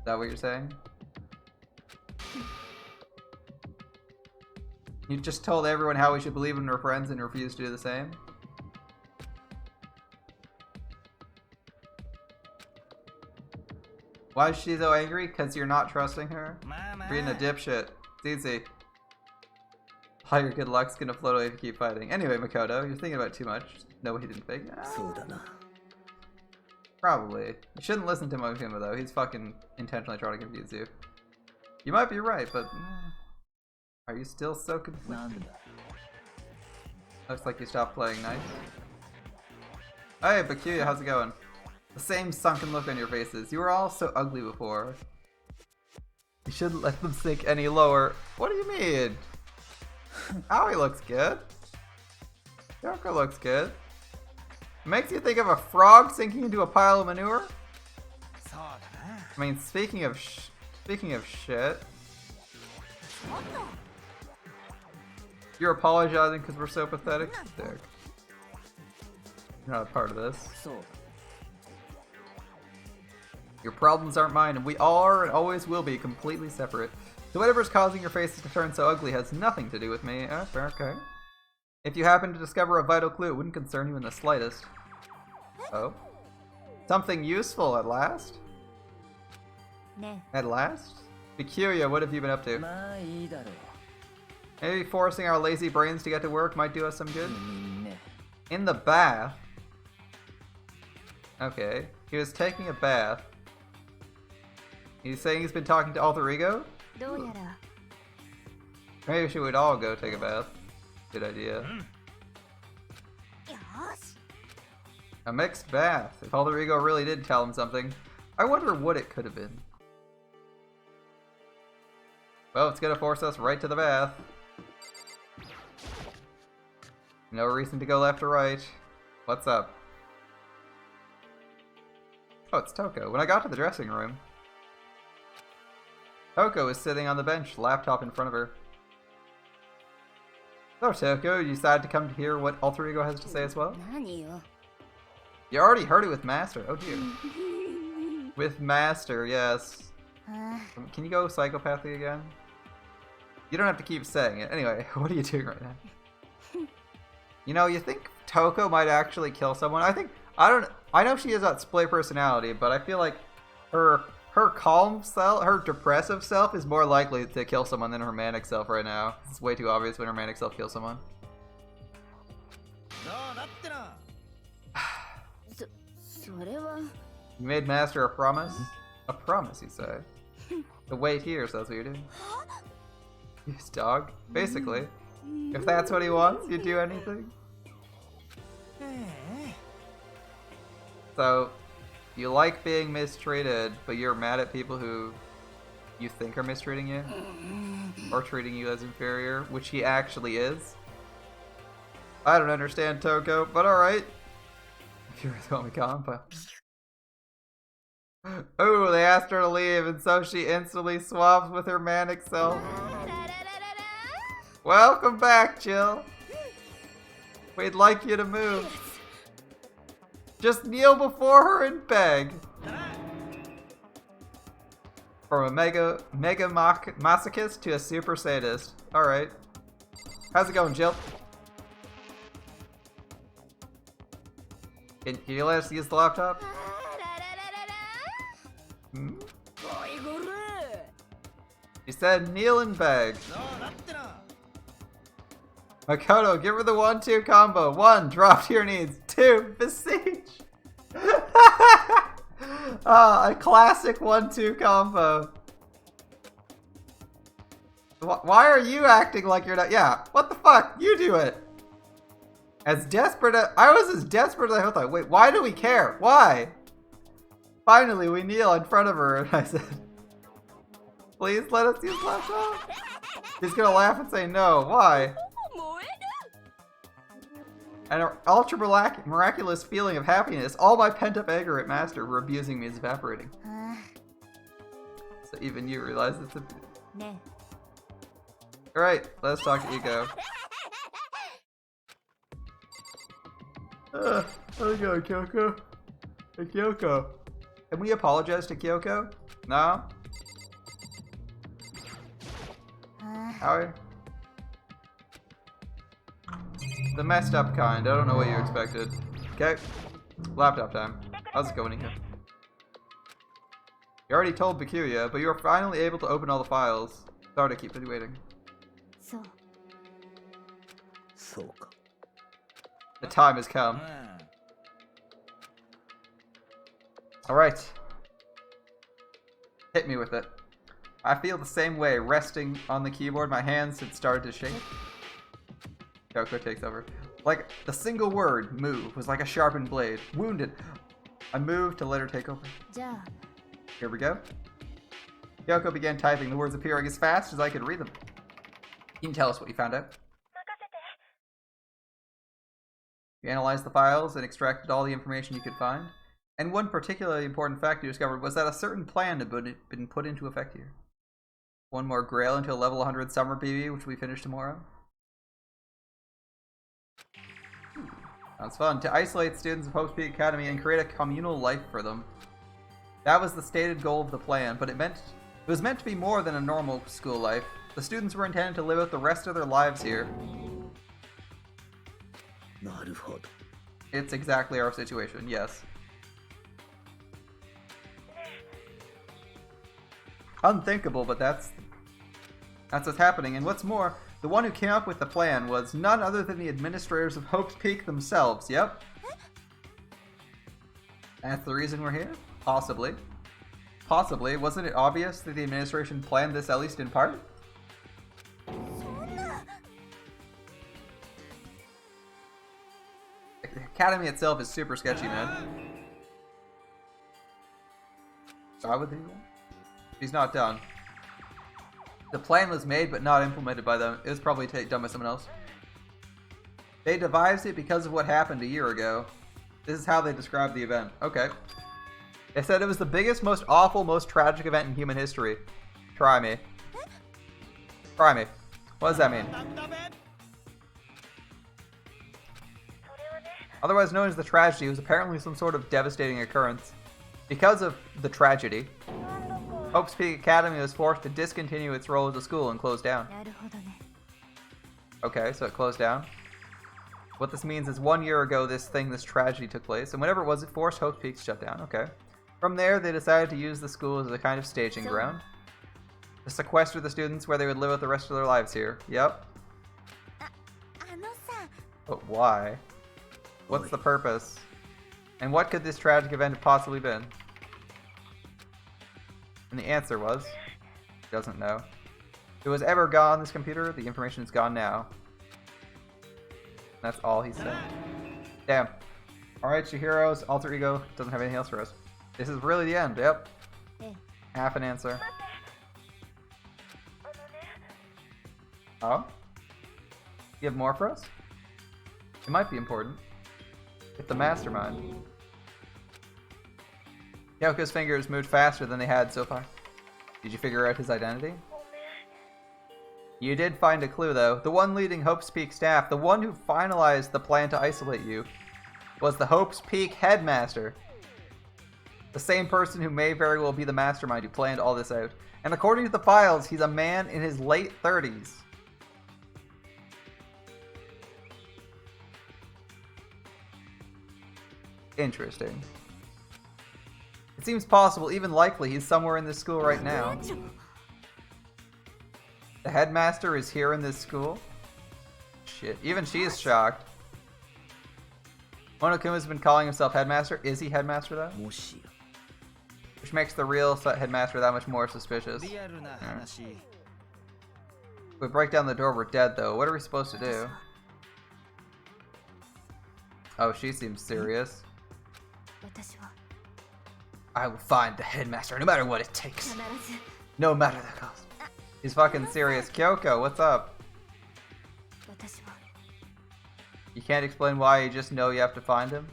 that what you're saying? You just told everyone how we should believe in our friends and refused to do the same? Why is she so angry? Because you're not trusting her? まあまあ Being a dipshit. It's easy. All your good luck's gonna float away if you keep fighting. Anyway, Makoto, you're thinking about it too much. No, he didn't fake it. そうだな Probably. You shouldn't listen to Monokuma though. He's fucking intentionally trying to confuse you. You might be right, but... Are you still so confused? なんだ Looks like you stopped playing nice. Hey, Bakuya, how's it going? The same sunken look on your faces. You were all so ugly before. You shouldn't let them sink any lower. What do you mean? Aoi looks good. Yoko looks good. Makes you think of a frog sinking into a pile of manure? そうだな I mean, speaking of shit. もっと You're apologizing because we're so pathetic? Dick. You're not a part of this. そうだ Your problems aren't mine, and we are and always will be completely separate. So whatever's causing your faces to turn so ugly has nothing to do with me. Okay. If you happen to discover a vital clue, it wouldn't concern you in the slightest. Oh? Something useful at last? ね At last? Bikuya, what have you been up to? まあいいだろう Maybe forcing our lazy brains to get to work might do us some good? 君ね In the bath? Okay. He was taking a bath. He's saying he's been talking to Alter Ego? どうやら Maybe we would all go take a bath. Good idea. よーし A mixed bath. If Alter Ego really did tell him something, I wonder what it could have been. Well, it's gonna force us right to the bath. No reason to go left or right. What's up? Oh, it's Toko. When I got to the dressing room, Toko is sitting on the bench, laptop in front of her. So, Toko, you decided to come to hear what Alter Ego has to say as well? 何よ You already heard it with Master. Oh dear. With Master, yes. あ Can you go psychopathy again? You don't have to keep saying it. Anyway, what are you doing right now? You know, you think Toko might actually kill someone? I know she has that split personality, but I feel like her calm self, her depressive self is more likely to kill someone than her manic self right now. It's way too obvious when her manic self kills someone. そうだってな それは You made Master a promise? A promise, you say? The wait here says what you're doing. Yes, dog. Basically. If that's what he wants, you'd do anything. ええ So, you like being mistreated, but you're mad at people who you think are mistreating you? Or treating you as inferior, which he actually is? I don't understand, Toko, but alright. If you really want me calm, but... Oh, they asked her to leave, and so she instantly swaps with her manic self. ラララララ Welcome back, Jill. We'd like you to move. Just kneel before her and beg. From a mega masochist to a super sadist. Alright. How's it going, Jill? Can you let us use the laptop? あららららら Hmm? ゴイゴル He said kneel and beg. そうだってな。 Makoto, give her the 1-2 combo. 1, drop to your knees. 2, beseech. Ah, a classic 1-2 combo. Why are you acting like you're not? Yeah, what the fuck? You do it. As desperate as I was as desperate as I thought. Wait, why do we care? Why? Finally, we kneel in front of her, and I said, "Please let us use laptop." He's gonna laugh and say no. Why? 燃える An ultra miraculous feeling of happiness. All my pent-up anger at Master for abusing me is evaporating. あ So even you realize it's a. あね Alright, let's talk to Iko. Okay, Kyoko. Hey, Kyoko. Can we apologize to Kyoko? No? あ How? The messed up kind. I don't know what you expected. Okay. Laptop time. How's it going, Iko? You already told Bakuya, but you were finally able to open all the files. Sorry to keep you waiting. そうそうか。 The time has come. うん。 Alright. Hit me with it. I feel the same way. Resting on the keyboard, my hands had started to shake. Kyoko takes over. Like, the single word, move, was like a sharpened blade. Wounded. I moved to let her take over. じゃあ Here we go. Kyoko began typing, the words appearing as fast as I could read them. Can you tell us what you found out? You analyzed the files and extracted all the information you could find. And one particularly important fact you discovered was that a certain plan had been put into effect here. One more grail until level 100 summer PB, which we finish tomorrow. Sounds fun. To isolate students of Hope's Peak Academy and create a communal life for them. That was the stated goal of the plan, but it was meant to be more than a normal school life. The students were intended to live out the rest of their lives here. なるほど。 It's exactly our situation, yes. Unthinkable, but that's what's happening. And what's more, the one who came up with the plan was none other than the administrators of Hope's Peak themselves. Yep. That's the reason we're here? Possibly. Possibly. Wasn't it obvious that the administration planned this at least in part? そんな The academy itself is super sketchy, man. Why would they do that? He's not done. The plan was made but not implemented by them. It was probably done by someone else. They devised it because of what happened a year ago. This is how they described the event. Okay. They said it was the biggest, most awful, most tragic event in human history. Try me. Try me. What does that mean? なんだべ。 Otherwise known as the tragedy, was apparently some sort of devastating occurrence. Because of the tragedy, Hope's Peak Academy was forced to discontinue its role as a school and close down. なるほどね Okay, so it closed down. What this means is 1 year ago this tragedy took place, and whenever it was, it forced Hope's Peak to shut down. Okay. From there, they decided to use the school as a kind of staging ground. To sequester the students where they would live out the rest of their lives here. Yep. あのさ But why? What's the purpose? And what could this tragic event have possibly been? And the answer was, doesn't know. If it was ever gone on this computer, the information is gone now. That's all he said. Damn. Alright, Chihiro's alter ego doesn't have anything else for us. This is really the end, yep. ええ Half an answer. Oh? You have more for us? It might be important. It's the mastermind. Kyoko's fingers moved faster than they had so far. Did you figure out his identity? You did find a clue, though. The one leading Hope's Peak staff, the one who finalized the plan to isolate you, was the Hope's Peak headmaster. The same person who may very well be the mastermind who planned all this out. And according to the files, he's a man in his late 30s. Interesting. It seems possible, even likely, he's somewhere in this school right now. The headmaster is here in this school? Shit, even she is shocked. Monokuma's been calling himself headmaster. Is he headmaster though? もしや Which makes the real headmaster that much more suspicious. リアルな話 If we break down the door, we're dead though. What are we supposed to do? Oh, she seems serious. 私は I will find the headmaster no matter what it takes. 必ず No matter the cost. He's fucking serious. Kyoko, what's up? 私は You can't explain why, you just know you have to find him?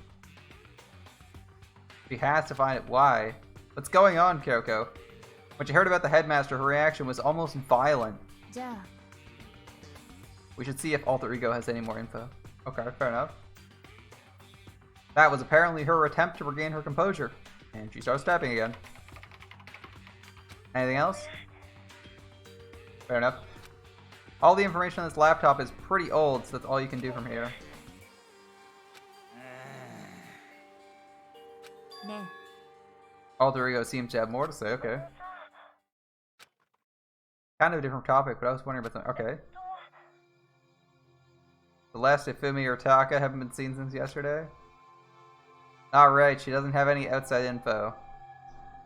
He has to find it. Why? What's going on, Kyoko? When she heard about the headmaster, her reaction was almost violent. じゃあ We should see if Alter Ego has any more info. Okay, fair enough. That was apparently her attempt to regain her composure. And she starts tapping again. Anything else? Fair enough. All the information on this laptop is pretty old, so that's all you can do from here. ね Alter Ego seems to have more to say, okay. Kind of a different topic, but I was wondering about something. Okay. The last Ifumi or Taka haven't been seen since yesterday. Alright, she doesn't have any outside info.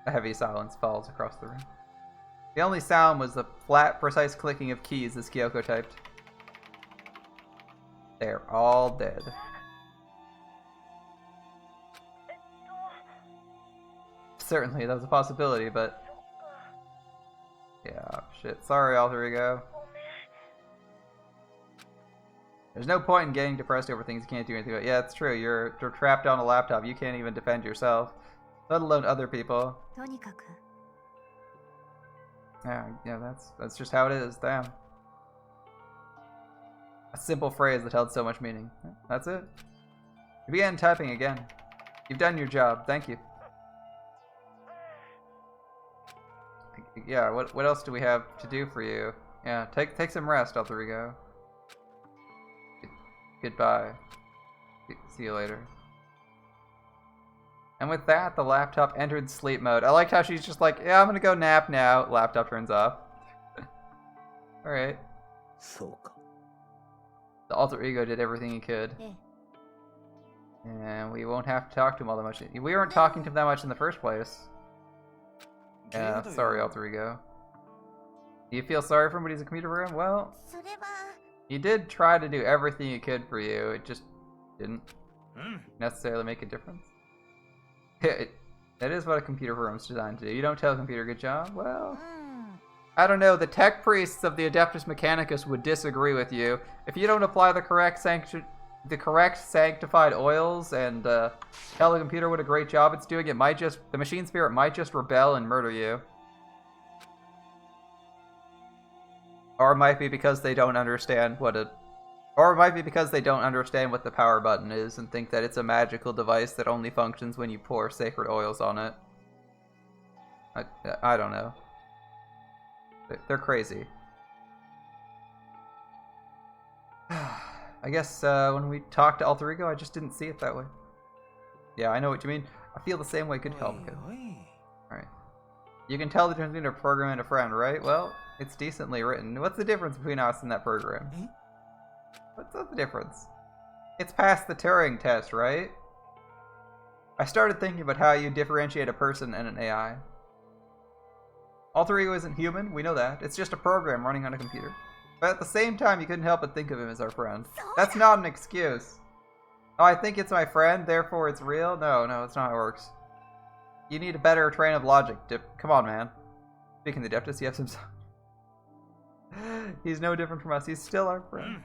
A heavy silence falls across the room. The only sound was the flat, precise clicking of keys as Kyoko typed. They're all dead. Certainly, that was a possibility, but... Yeah, shit. Sorry, Alter Ego. There's no point in getting depressed over things you can't do anything about. Yeah, it's true. You're trapped on a laptop. You can't even defend yourself, let alone other people. とにかく Yeah, that's just how it is. Damn. A simple phrase that held so much meaning. That's it. You began typing again. You've done your job. Thank you. Yeah, what else do we have to do for you? Yeah, take some rest, Alter Ego. Goodbye. See you later. And with that, the laptop entered sleep mode. I liked how she's just like, yeah, I'm gonna go nap now. Laptop turns off. Alright. そうか The Alter Ego did everything he could. ええ And we won't have to talk to him all that much. We weren't talking to him that much in the first place. Yeah, sorry, Alter Ego. Do you feel sorry for him, but he's a computer program? Well, それは he did try to do everything he could for you. It just didn't うん necessarily make a difference. That is what a computer program's designed to do. You don't tell a computer good job? Well, うん I don't know. The tech priests of the Adeptus Mechanicus would disagree with you. If you don't apply the correct sanctified oils and tell the computer what a great job it's doing, it might just, the machine spirit might just rebel and murder you. Or it might be because they don't understand what it, or it might be because they don't understand what the power button is and think that it's a magical device that only functions when you pour sacred oils on it. I don't know. They're crazy. I guess when we talked to Alter Ego, I just didn't see it that way. Yeah, I know what you mean. I feel the same way. Good call, kid. おい Alright. You can tell the difference between a program and a friend, right? Well, it's decently written. What's the difference between us and that program? Eh? What's the difference? It's past the Turing test, right? I started thinking about how you differentiate a person and an AI. Alter Ego isn't human, we know that. It's just a program running on a computer. But at the same time, you couldn't help but think of him as our friend. That's not an excuse. Oh, I think it's my friend, therefore it's real? No, that's not how it works. You need a better train of logic. Come on, man. Speaking of the Adeptus, he has himself. He's no different from us. He's still our friend.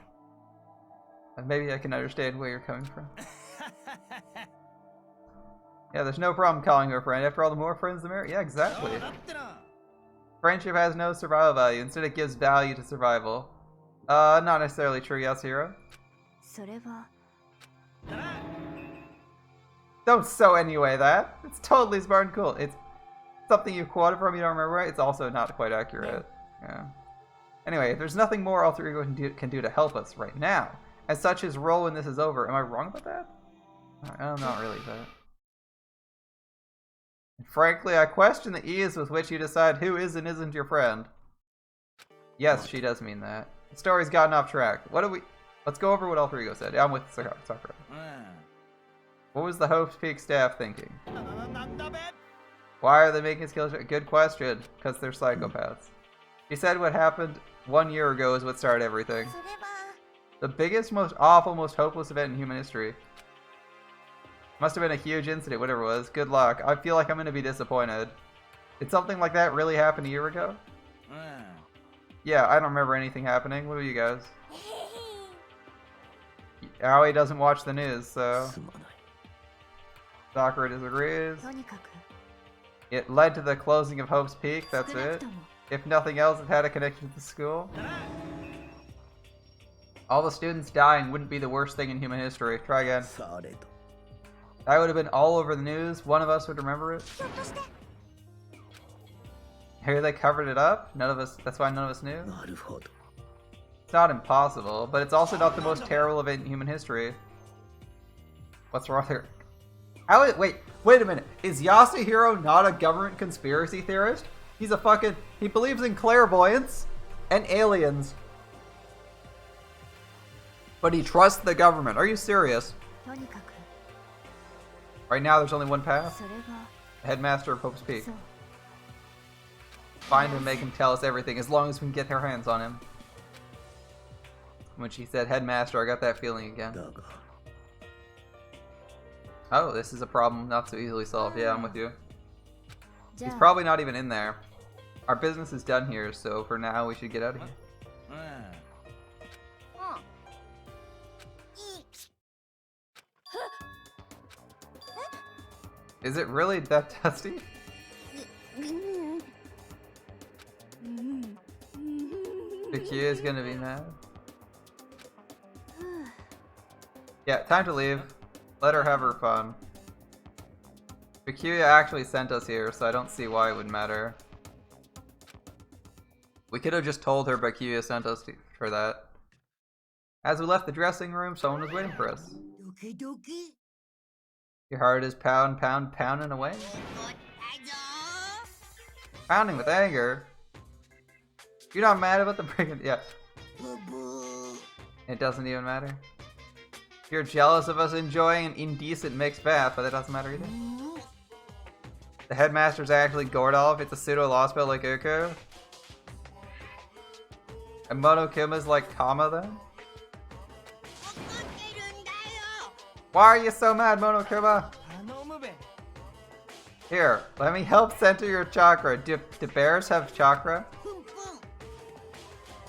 And maybe I can understand where you're coming from. Yeah, there's no problem calling her a friend. After all, the more friends, the merrier. Yeah, exactly. だってな Friendship has no survival value. Instead, it gives value to survival. Not necessarily true, Yasuhiro. それは Don't so anyway that. It's totally smart and cool. It's something you quoted from, you don't remember, right? It's also not quite accurate. Yeah. Anyway, if there's nothing more Alter Ego can do to help us right now, as such, his role when this is over. Am I wrong about that? I'm not really, but Frankly, I question the ease with which you decide who is and isn't your friend. Yes, she does mean that. The story's gotten off track. What do we... Let's go over what all three said. Yeah, I'm with Sakura. What was the Hope's Peak staff thinking? Why are they making skills? Good question. Because they're psychopaths. She said what happened 1 year ago is what started everything. The biggest, most awful, most hopeless event in human history. Must have been a huge incident, whatever it was. Good luck. I feel like I'm going to be disappointed. Did something like that really happen a year ago? Yeah, I don't remember anything happening. What about you guys? Aoi doesn't watch the news, so... Sakura disagrees. It led to the closing of Hope's Peak, that's it. If nothing else, it had a connection to the school. All the students dying wouldn't be the worst thing in human history. Try again. That would have been all over the news. One of us would remember it. Here they covered it up. None of us. That's why none of us knew. It's not impossible, but it's also not the most terrible event in human history. What's wrong there? Wait a minute. Is Yasuhiro not a government conspiracy theorist? He's a fucking... He believes in clairvoyance and aliens. But he trusts the government. Are you serious? Right now there's only one path. Headmaster of Hope's Peak. Find him, make him tell us everything, as long as we can get our hands on him. When she said headmaster, I got that feeling again. Oh, this is a problem not so easily solved. Yeah, I'm with you. He's probably not even in there. Our business is done here, so for now we should get out of here. Is it really that dusty? Kikia is gonna be mad. Yeah, time to leave. Let her have her fun. Bakuya actually sent us here, so I don't see why it would matter. We could have just told her Bakuya sent us for that. As we left the dressing room, someone was waiting for us. Your heart is pounding away? Pounding with anger? You're not mad about the break? Yeah. It doesn't even matter. You're jealous of us enjoying an indecent mixed bath, but that doesn't matter either. The headmaster's actually Gordolf. It's a pseudo law spell like Uku. And Monokuma's like Kama then? Why are you so mad, Monokuma? Here, let me help center your chakra. Do bears have chakra?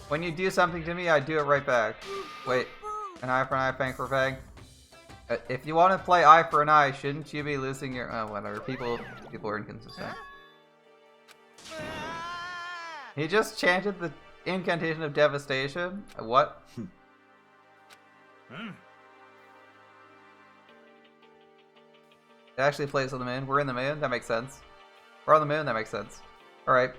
When you do something to me, I do it right back. Wait. An eye for an eye, fang for fang. If you want to play eye for an eye, shouldn't you be losing your... Oh, whatever. People are inconsistent. He just chanted the incantation of devastation? What? It actually plays on the moon. We're in the moon? That makes sense. We're on the moon? That makes sense. Alright.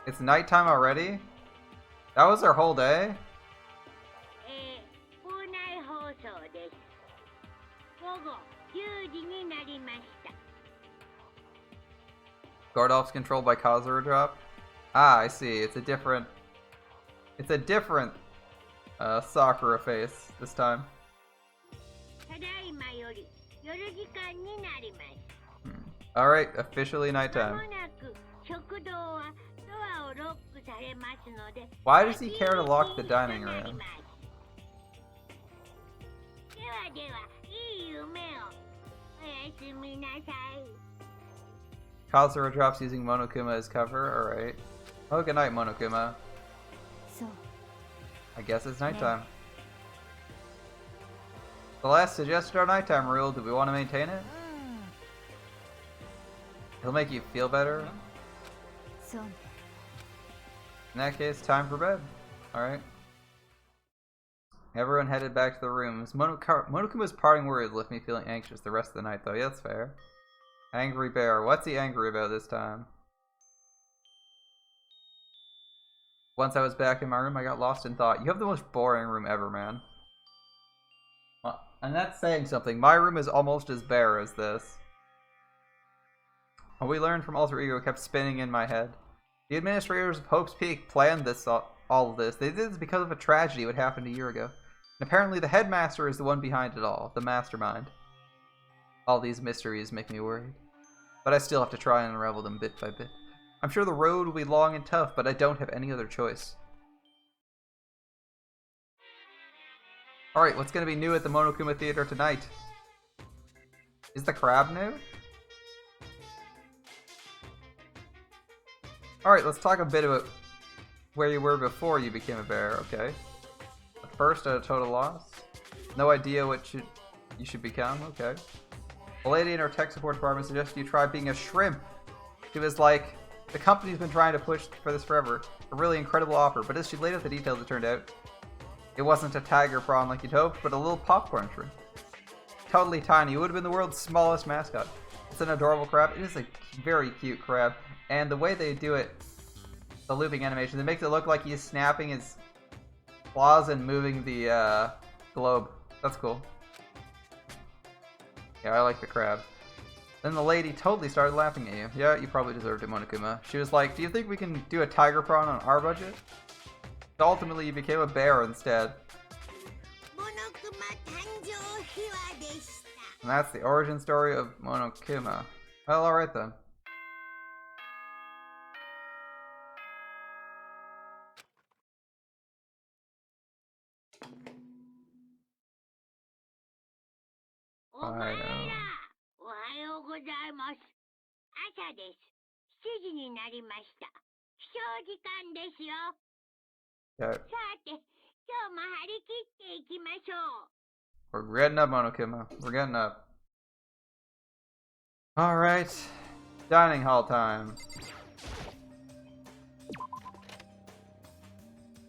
It's nighttime already? That was our whole day? Gordolf's controlled by Kazura Drop? Ah, I see. It's a different Sakura face this time. Alright, officially nighttime. Why does he care to lock the dining room? Kazura drops using Monokuma as cover, alright. Oh, good night, Monokuma. I guess it's nighttime. Celeste suggested our nighttime rule. Do we want to maintain it? It'll make you feel better. In that case, time for bed. Alright. Everyone headed back to the rooms. Monokuma's parting words left me feeling anxious the rest of the night, though. Yeah, that's fair. Angry bear. What's he angry about this time? Once I was back in my room, I got lost in thought. You have the most boring room ever, man. And that's saying something. My room is almost as bare as this. What we learned from Alter Ego kept spinning in my head. The administrators of Hope's Peak planned this all of this. They did this because of a tragedy that happened a year ago. And apparently the headmaster is the one behind it all, the mastermind. All these mysteries make me worried. But I still have to try and unravel them bit by bit. I'm sure the road will be long and tough, but I don't have any other choice. Alright, what's going to be new at the Monokuma Theater tonight? Is the crab new? Alright, let's talk a bit about where you were before you became a bear, okay? At first, at a total loss. No idea what you should become, okay. A lady in our tech support department suggested you try being a shrimp. She was like, the company's been trying to push for this forever. A really incredible offer, but as she laid out the details, it turned out it wasn't a tiger prawn like you'd hoped, but a little popcorn shrimp. Totally tiny. It would have been the world's smallest mascot. It's an adorable crab. It is a very cute crab. And the way they do it, the looping animation, it makes it look like he's snapping his claws and moving the globe. That's cool. Yeah, I like the crab. Then the lady totally started laughing at you. Yeah, you probably deserved it, Monokuma. She was like, do you think we can do a tiger prawn on our budget? So ultimately, you became a bear instead. And that's the origin story of Monokuma. Well, alright then. I know. おはようございます。朝です。7時になりました。起床時間ですよ。Yeah. さて、今日も張り切っていきましょう。We're getting up, Monokuma. We're getting up. Alright. Dining hall time.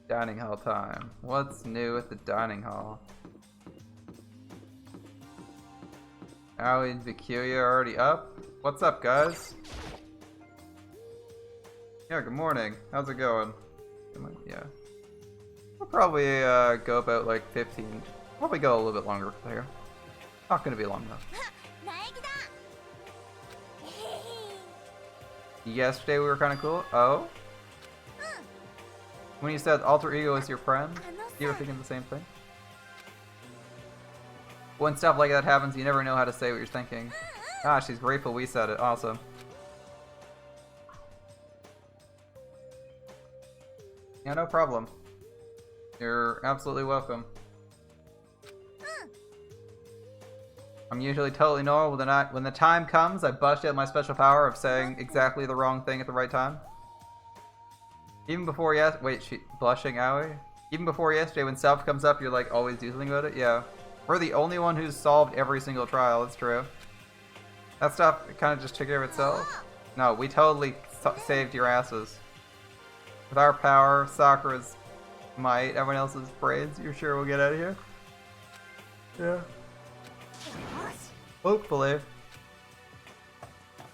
Dining hall time. What's new at the dining hall? Aoi and Vikuya are already up? What's up, guys? Yeah, good morning. How's it going? Yeah. We'll probably go about like 15. Probably go a little bit longer here. Not gonna be long enough. Yesterday we were kind of cool. Oh? When you said alter ego is your friend, you were thinking the same thing? When stuff like that happens, you never know how to say what you're thinking. Ah, she's grateful we said it. Awesome. Yeah, no problem. You're absolutely welcome. I'm usually totally normal when the time comes, I bust out my special power of saying exactly the wrong thing at the right time. Even before wait, she blushing Aoi? Even before yesterday when stuff comes up, you're like always do something about it? Yeah. We're the only one who's solved every single trial, it's true. That stuff kind of just took care of itself. No, we totally saved your asses. With our power, Sakura's might, everyone else's brains, you're sure we'll get out of here? Yeah. Hopefully.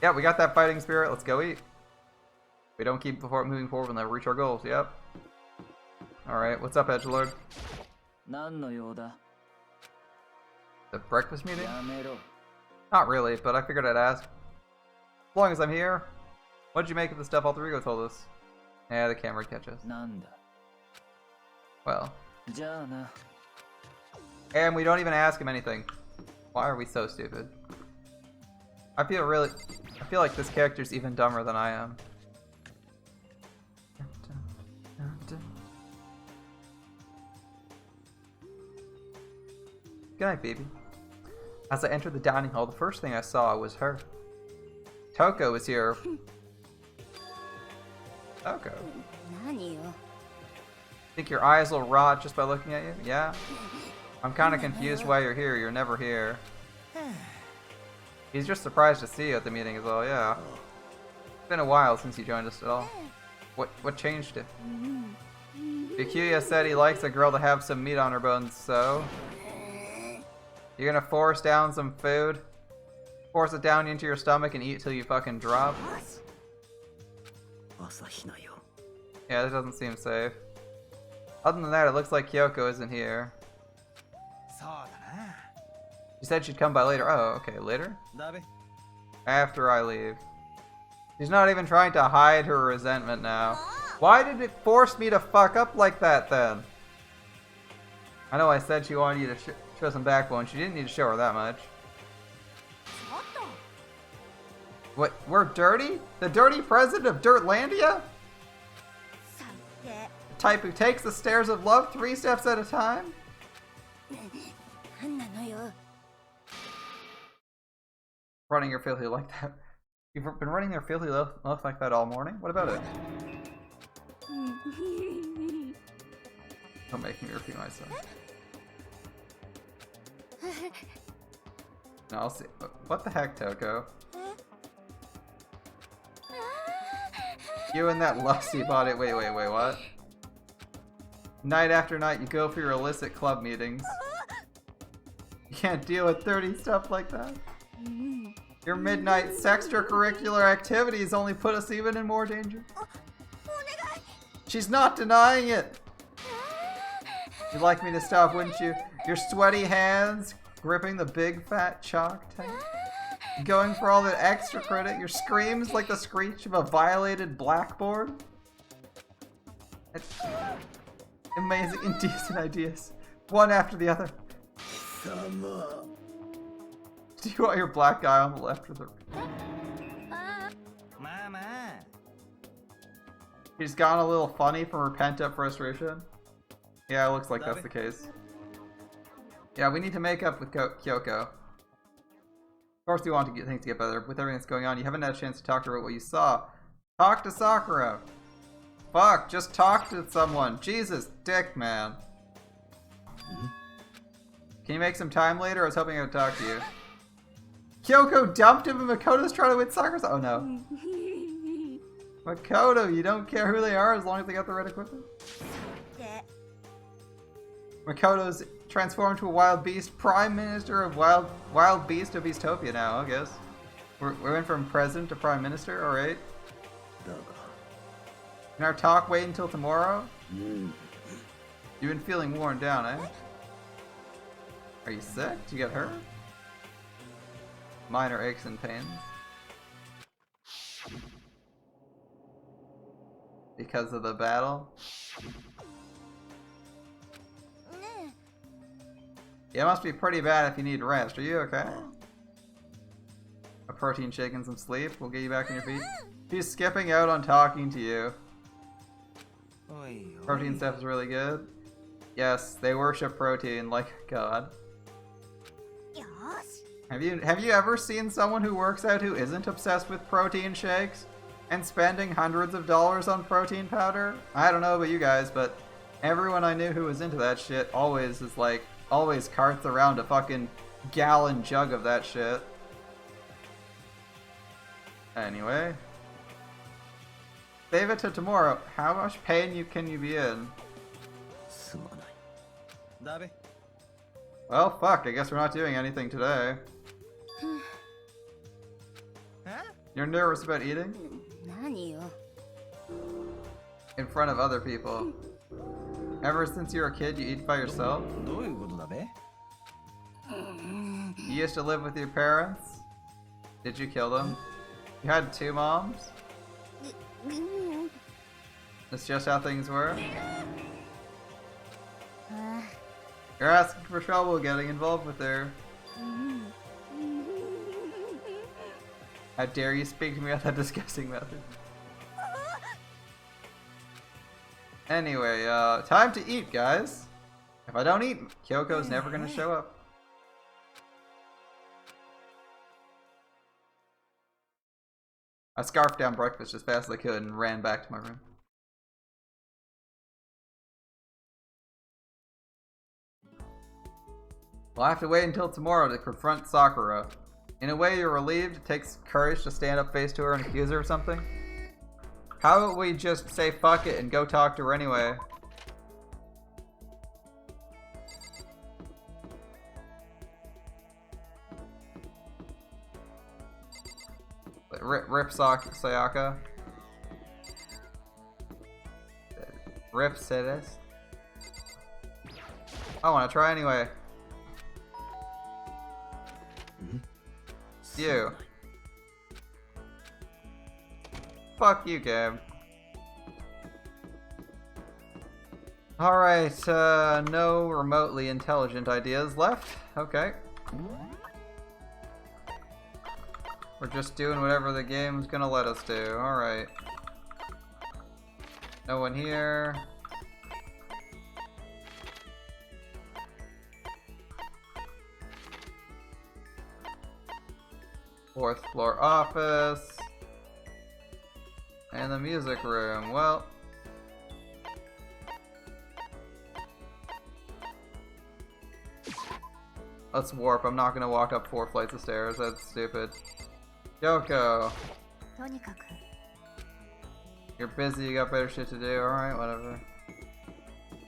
Yeah, we got that fighting spirit, let's go eat. If we don't keep moving forward, we'll never reach our goals, yep. Alright, what's up, Edgelord? The breakfast meeting? Not really, but I figured I'd ask. As long as I'm here. What'd you make of the stuff Alter Ego told us? Yeah, the camera catches. Well. And we don't even ask him anything. Why are we so stupid? I feel like this character's even dumber than I am. Good night, baby. As I entered the dining hall, the first thing I saw was her. Toko was here. Toko. Think your eyes will rot just by looking at you? Yeah. I'm kind of confused why you're here. You're never here. He's just surprised to see you at the meeting as well, yeah. It's been a while since you joined us at all. What changed it? Vikuya said he likes a girl to have some meat on her bones, so... You're gonna force down some food? Force it down into your stomach and eat till you fucking drop? Yeah, that doesn't seem safe. Other than that, it looks like Kyoko isn't here. She said she'd come by later. Oh, okay, later? だべ After I leave. She's not even trying to hide her resentment now. Why did it force me to fuck up like that then? I know I said she wanted you to show some backbone. She didn't need to show her that much. What? We're dirty? The dirty president of Dirtlandia? The type who takes the stairs of love 3 steps at a time? Running your filthy like that. You've been running your filthy love like that all morning? What about it? Don't make me repeat myself. No, I'll see. What the heck, Toko? You and that lusty body. Wait, what? Night after night, you go for your illicit club meetings. You can't deal with dirty stuff like that. Your midnight extracurricular activities only put us even in more danger. She's not denying it. You'd like me to stop, wouldn't you? Your sweaty hands gripping the big fat chalk tape. Going for all the extra credit. Your screams like the screech of a violated blackboard. It's amazing, indecent ideas. One after the other. Do you want your black guy on the left or the right? Mama. She's gone a little funny from her pent-up frustration. Yeah, it looks like that's the case. Yeah, we need to make up with Kyoko. Of course we want to get things to get better. With everything that's going on, you haven't had a chance to talk to her about what you saw. Talk to Sakura! Fuck, just talk to someone. Jesus, dick, man. Can you make some time later? I was hoping I would talk to you. Kyoko dumped him and Makoto's trying to win Sakura's. Oh no. Makoto, you don't care who they are as long as they got the right equipment? Makoto's transformed to a wild beast, prime minister of wild beast of Eastopia now, I guess. We went from president to prime minister, alright. Can our talk wait until tomorrow? You've been feeling worn down, eh? Are you sick? Did you get hurt? Minor aches and pains. Because of the battle? Yeah, it must be pretty bad if you need rest. Are you okay? A protein shake and some sleep will get you back on your feet. She's skipping out on talking to you. Protein stuff is really good. Yes, they worship protein like God. Have you ever seen someone who works out who isn't obsessed with protein shakes and spending hundreds of dollars on protein powder? I don't know about you guys, but everyone I knew who was into that shit always carts around a fucking gallon jug of that shit. Anyway. Save it to tomorrow. How much pain can you be in? Well, fuck, I guess we're not doing anything today. You're nervous about eating? In front of other people. Ever since you were a kid, you eat by yourself? You used to live with your parents? Did you kill them? You had 2 moms? That's just how things were? You're asking for trouble getting involved with her. How dare you speak to me at that disgusting method? Anyway, time to eat, guys. If I don't eat, Kyoko's never gonna show up. I scarfed down breakfast as fast as I could and ran back to my room. We'll have to wait until tomorrow to confront Sakura. In a way, you're relieved. It takes courage to stand up face to her and accuse her of something. How about we just say fuck it and go talk to her anyway? Rip Sayaka. Rip Sidis. I want to try anyway. You. Fuck you, game. Alright, no remotely intelligent ideas left. Okay. We're just doing whatever the game's gonna let us do. Alright. No one here. Fourth floor office. And the music room. Well. Let's warp. I'm not gonna walk up 4 flights of stairs. That's stupid. Yoko. とにかく You're busy, you got better shit to do. Alright, whatever.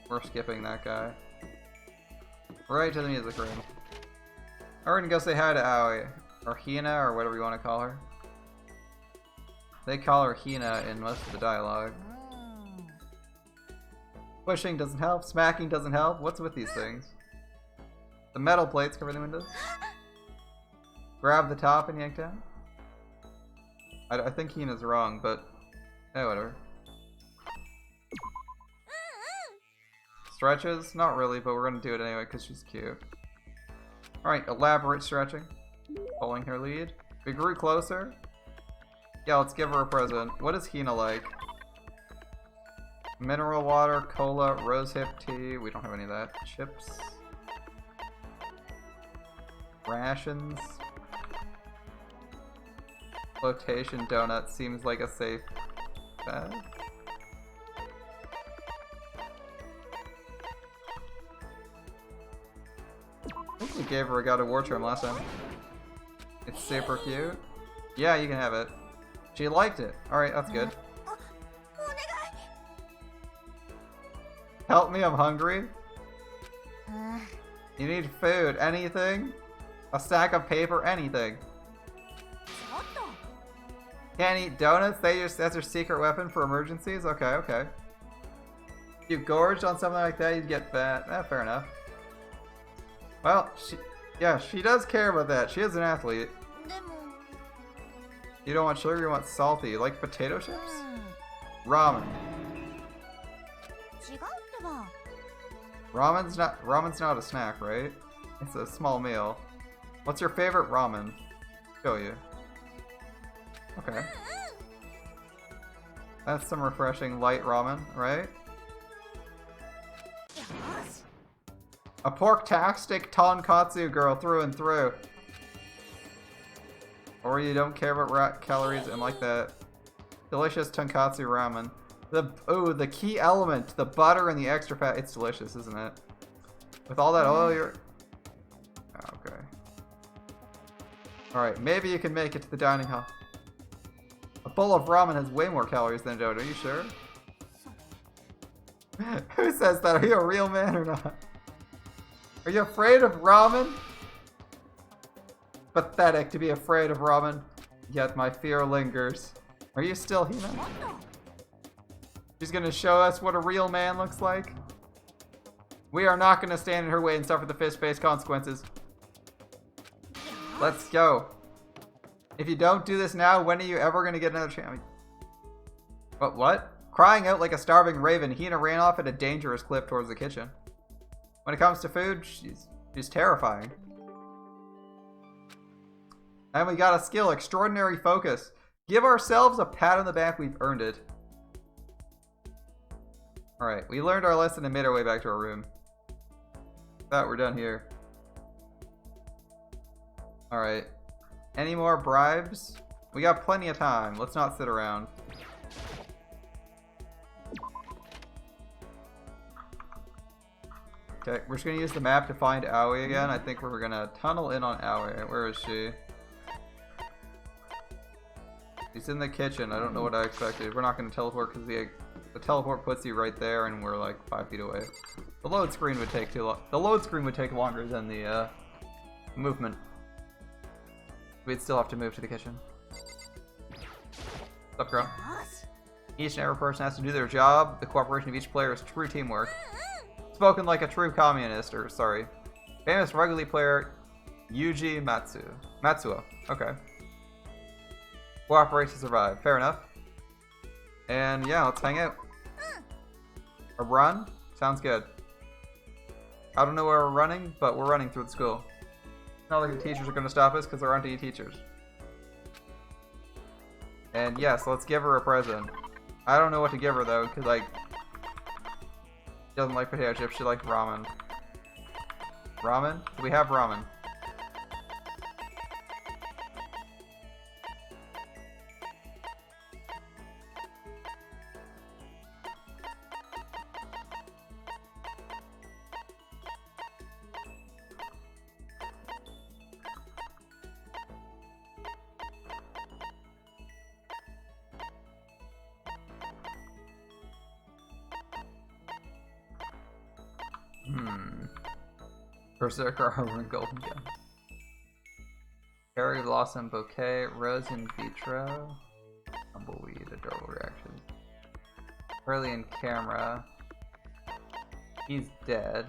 We're skipping that guy. Right to the music room. We're gonna go say hi to Aoi. Or Hina, or whatever you want to call her. They call her Hina in most of the dialogue. Pushing doesn't help, smacking doesn't help. What's with these things? The metal plates cover the windows. Grab the top and yank down. I think Hina's wrong, but hey, whatever. Stretches? Not really, but we're gonna do it anyway because she's cute. Alright, elaborate stretching. Pulling her lead. We grew closer. Yeah, let's give her a present. What is Hina like? Mineral water, cola, rosehip tea. We don't have any of that. Chips. Rations. Flotation donut seems like a safe bet. I think we gave her a God of War charm last time. It's super cute. Yeah, you can have it. She liked it. Alright, that's good. Help me, I'm hungry. You need food, anything? A stack of paper, anything. Can't eat donuts? That's your secret weapon for emergencies? Okay, okay. If you gorged on something like that, you'd get fat. Fair enough. Well, she does care about that. She is an athlete. You don't want sugar, you want salty. You like potato chips? Ramen. Ramen's not a snack, right? It's a small meal. What's your favorite ramen? Show you. Okay. That's some refreshing light ramen, right? A pork-tastic tonkatsu girl through and through. Or you don't care about calories and like that. Delicious tonkatsu ramen. The key element, the butter and the extra fat. It's delicious, isn't it? With all that oil, you're... Okay. Alright, maybe you can make it to the dining hall. A bowl of ramen has way more calories than a donut, are you sure? Who says that? Are you a real man or not? Are you afraid of ramen? Pathetic to be afraid of ramen, yet my fear lingers. Are you still Hina? She's gonna show us what a real man looks like. We are not gonna stand in her way and suffer the fist-based consequences. Let's go. If you don't do this now, when are you ever gonna get another chance? What? Crying out like a starving raven, Hina ran off at a dangerous clip towards the kitchen. When it comes to food, she's terrifying. And we got a skill, extraordinary focus. Give ourselves a pat on the back, we've earned it. Alright, we learned our lesson and made our way back to our room. That we're done here. Alright. Any more bribes? We got plenty of time. Let's not sit around. Okay, we're just gonna use the map to find Aoi again. I think we're gonna tunnel in on Aoi. Where is she? She's in the kitchen. I don't know what I expected. We're not gonna teleport because the teleport puts you right there and we're like 5 feet away. The load screen would take too long. The load screen would take longer than the movement. We'd still have to move to the kitchen. What's up, girl? Each and every person has to do their job. The cooperation of each player is true teamwork. Spoken like a true communist, or sorry. Famous rugby player Yuji Matsuo. Okay. Cooperate to survive. Fair enough. And yeah, let's hang out. A run? Sounds good. I don't know where we're running, but we're running through the school. Not like the teachers are going to stop us because there aren't any teachers. And yes, let's give her a present. I don't know what to give her though, because like, she doesn't like potato chips, she likes ramen. Ramen? Do we have ramen? Berserker armor and golden gun. Cherry blossom bouquet, rose in vitro, tumbleweed, adorable reactions. Brilliant camera. He's dead.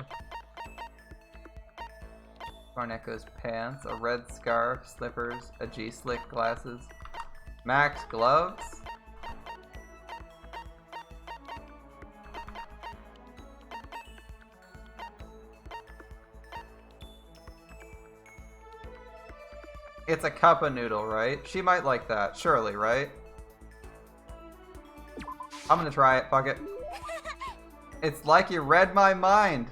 Corneco's pants, a red scarf, slippers, a G-Slick glasses, Max gloves. It's a cup of noodle, right? She might like that, surely, right? I'm gonna try it, fuck it. It's like you read my mind.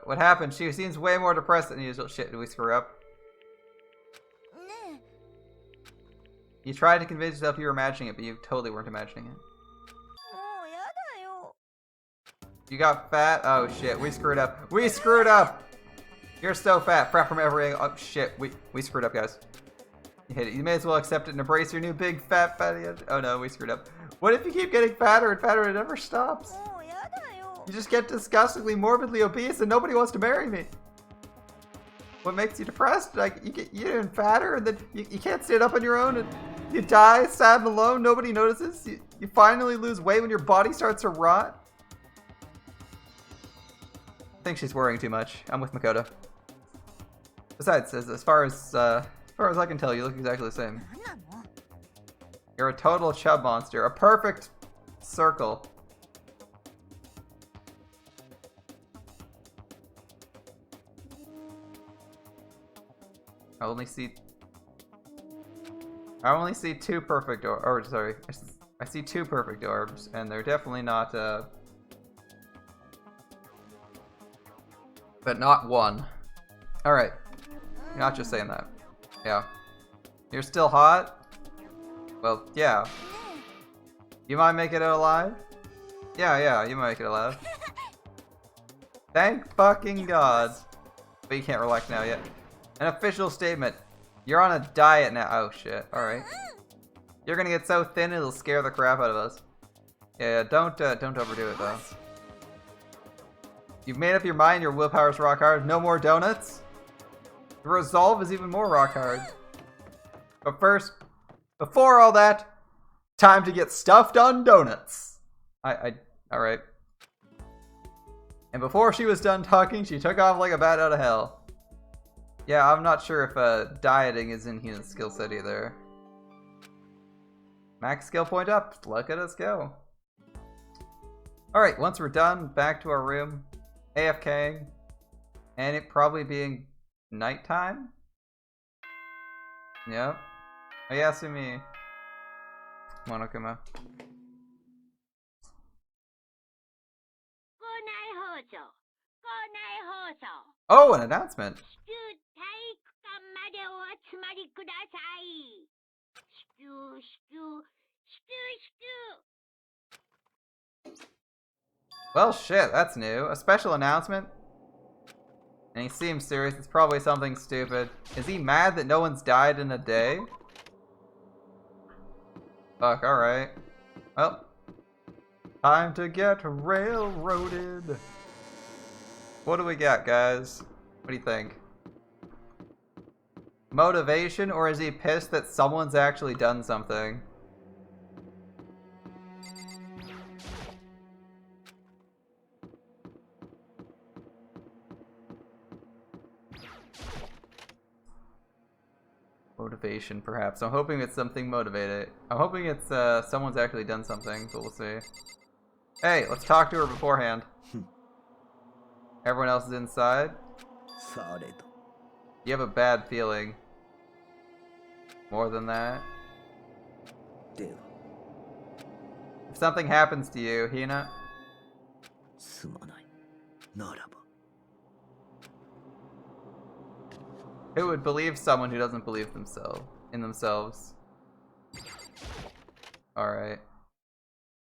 What happened? She seems way more depressed than usual. Shit, did we screw up? You tried to convince yourself you were imagining it, but you totally weren't imagining it. You got fat? Oh shit, we screwed up. We screwed up! You're so fat. Prep from everything. Oh shit, we screwed up, guys. You hit it. You may as well accept it and embrace your new big fat fatty. Oh no, we screwed up. What if you keep getting fatter and fatter and it never stops? You just get disgustingly morbidly obese and nobody wants to marry me. What makes you depressed? Like you get fatter and then you can't stand up on your own and you die sad and alone. Nobody notices. You finally lose weight when your body starts to rot. I think she's worrying too much. I'm with Makoto. Besides, as far as I can tell, you look exactly the same. You're a total chub monster. A perfect circle. I only see two perfect sorry. I see two perfect orbs, and they're definitely not but not one. Alright. You're not just saying that. Yeah. You're still hot? Well, yeah. You might make it alive? Yeah, you might make it alive. Thank fucking God. But you can't relax now yet. An official statement. You're on a diet now. Oh shit. Alright. You're gonna get so thin it'll scare the crap out of us. Yeah, don't overdo it though. You've made up your mind, your willpower's rock hard. No more donuts? The resolve is even more rock hard. But first, before all that, time to get stuffed on donuts. Alright. And before she was done talking, she took off like a bat out of hell. Yeah, I'm not sure if dieting is in his skill set either. Max skill point up. Look at us go. Alright, once we're done, back to our room. AFK. And it probably being nighttime? Yep. Oyasumi. Monokuma. Oh, an announcement. Well, shit, that's new. A special announcement? And he seems serious. It's probably something stupid. Is he mad that no one's died in a day? Fuck, alright. Well, time to get railroaded. What do we got, guys? What do you think? Motivation, or is he pissed that someone's actually done something? Motivation, perhaps. I'm hoping it's something motivated. I'm hoping it's someone's actually done something, but we'll see. Hey, let's talk to her beforehand. Everyone else is inside. されど You have a bad feeling. More than that. では If something happens to you, Hina, すまないならば who would believe someone who doesn't believe in themselves? Alright.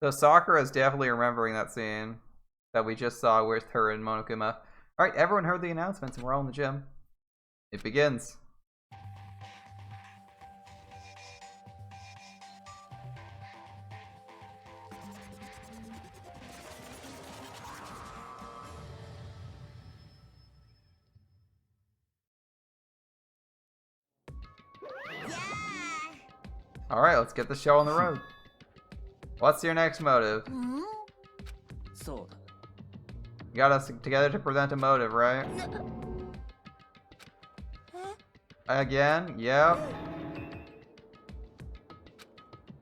So Sakura is definitely remembering that scene that we just saw with her and Monokuma. Alright, everyone heard the announcements and we're all in the gym. It begins. Alright, let's get the show on the road. What's your next motive? そうだ You got us together to present a motive, right? Again? Yep.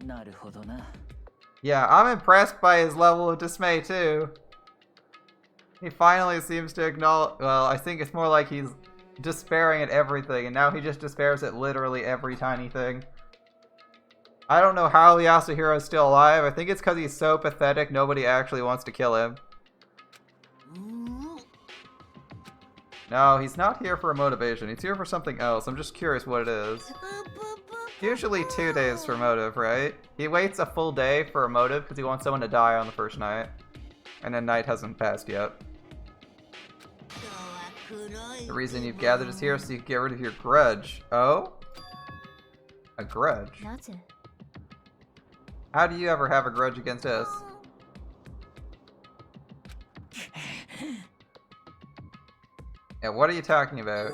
なるほどな Yeah, I'm impressed by his level of dismay too. He finally seems to acknowledge. Well, I think it's more like he's despairing at everything, and now he just despairs at literally every tiny thing. I don't know how the Yasuhiro is still alive. I think it's because he's so pathetic nobody actually wants to kill him. No, he's not here for a motivation. He's here for something else. I'm just curious what it is. Usually 2 days for motive, right? He waits a full day for a motive because he wants someone to die on the first night. And then night hasn't passed yet. The reason you've gathered us here is so you can get rid of your grudge. Oh? A grudge? How do you ever have a grudge against us? Yeah, what are you talking about?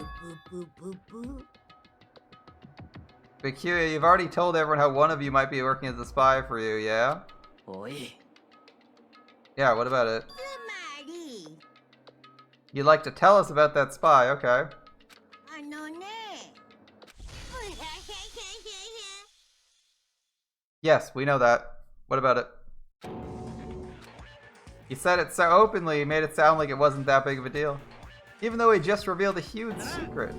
Bikuya, you've already told everyone how one of you might be working as a spy for you, yeah? おい Yeah, what about it? You'd like to tell us about that spy, okay. Yes, we know that. What about it? He said it so openly, he made it sound like it wasn't that big of a deal. Even though he just revealed a huge secret.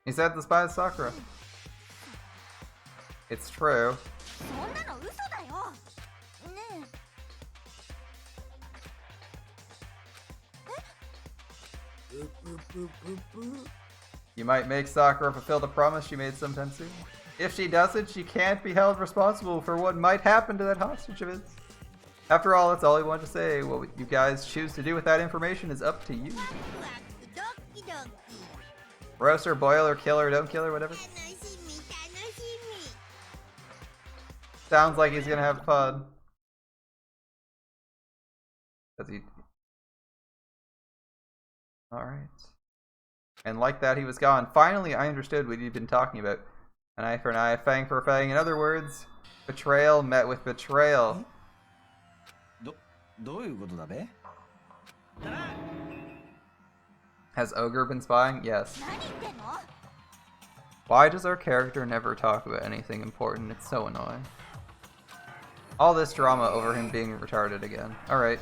He said the spy is Sakura. It's true. You might make Sakura fulfill the promise she made sometime soon. If she doesn't, she can't be held responsible for what might happen to that hostage of his. After all, that's all he wanted to say. What you guys choose to do with that information is up to you. Roast her, boil her, kill her, don't kill her, whatever. Sounds like he's gonna have fun. Alright. And like that, he was gone. Finally, I understood what he'd been talking about. An eye for an eye, a fang for a fang. In other words, betrayal met with betrayal. どういうことだべ Has Ogre been spying? Yes. Why does our character never talk about anything important? It's so annoying. All this drama over him being retarded again. Alright,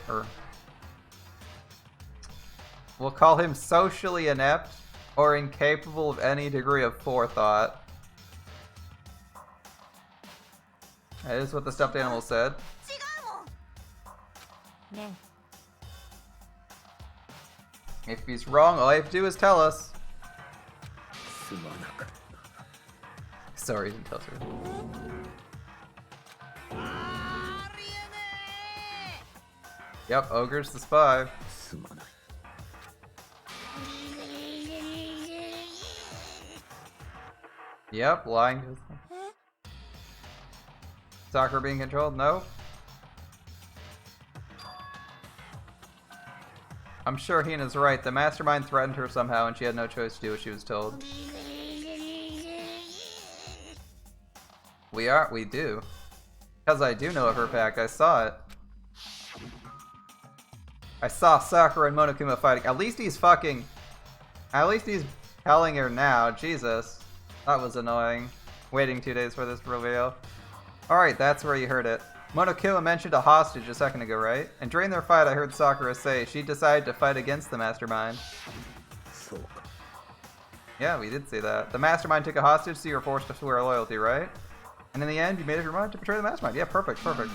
we'll call him socially inept or incapable of any degree of forethought. That is what the stuffed animal said. If he's wrong, all you have to do is tell us. すまなかった Sorry, he didn't tell us. Yep, Ogre's the spy. すまない Yep, lying to his... Sakura being controlled? No. I'm sure Hina's right. The mastermind threatened her somehow and she had no choice to do what she was told. We do. Because I do know of her fact. I saw it. I saw Sakura and Monokuma fighting. At least he's Telling her now, Jesus. That was annoying. Waiting 2 days for this reveal. Alright, that's where you heard it. Monokuma mentioned a hostage a second ago, right? And during their fight, I heard Sakura say she decided to fight against the mastermind. Yeah, we did see that. The mastermind took a hostage, so you were forced to swear loyalty, right? And in the end, you made up your mind to betray the mastermind. Yeah, perfect, perfect.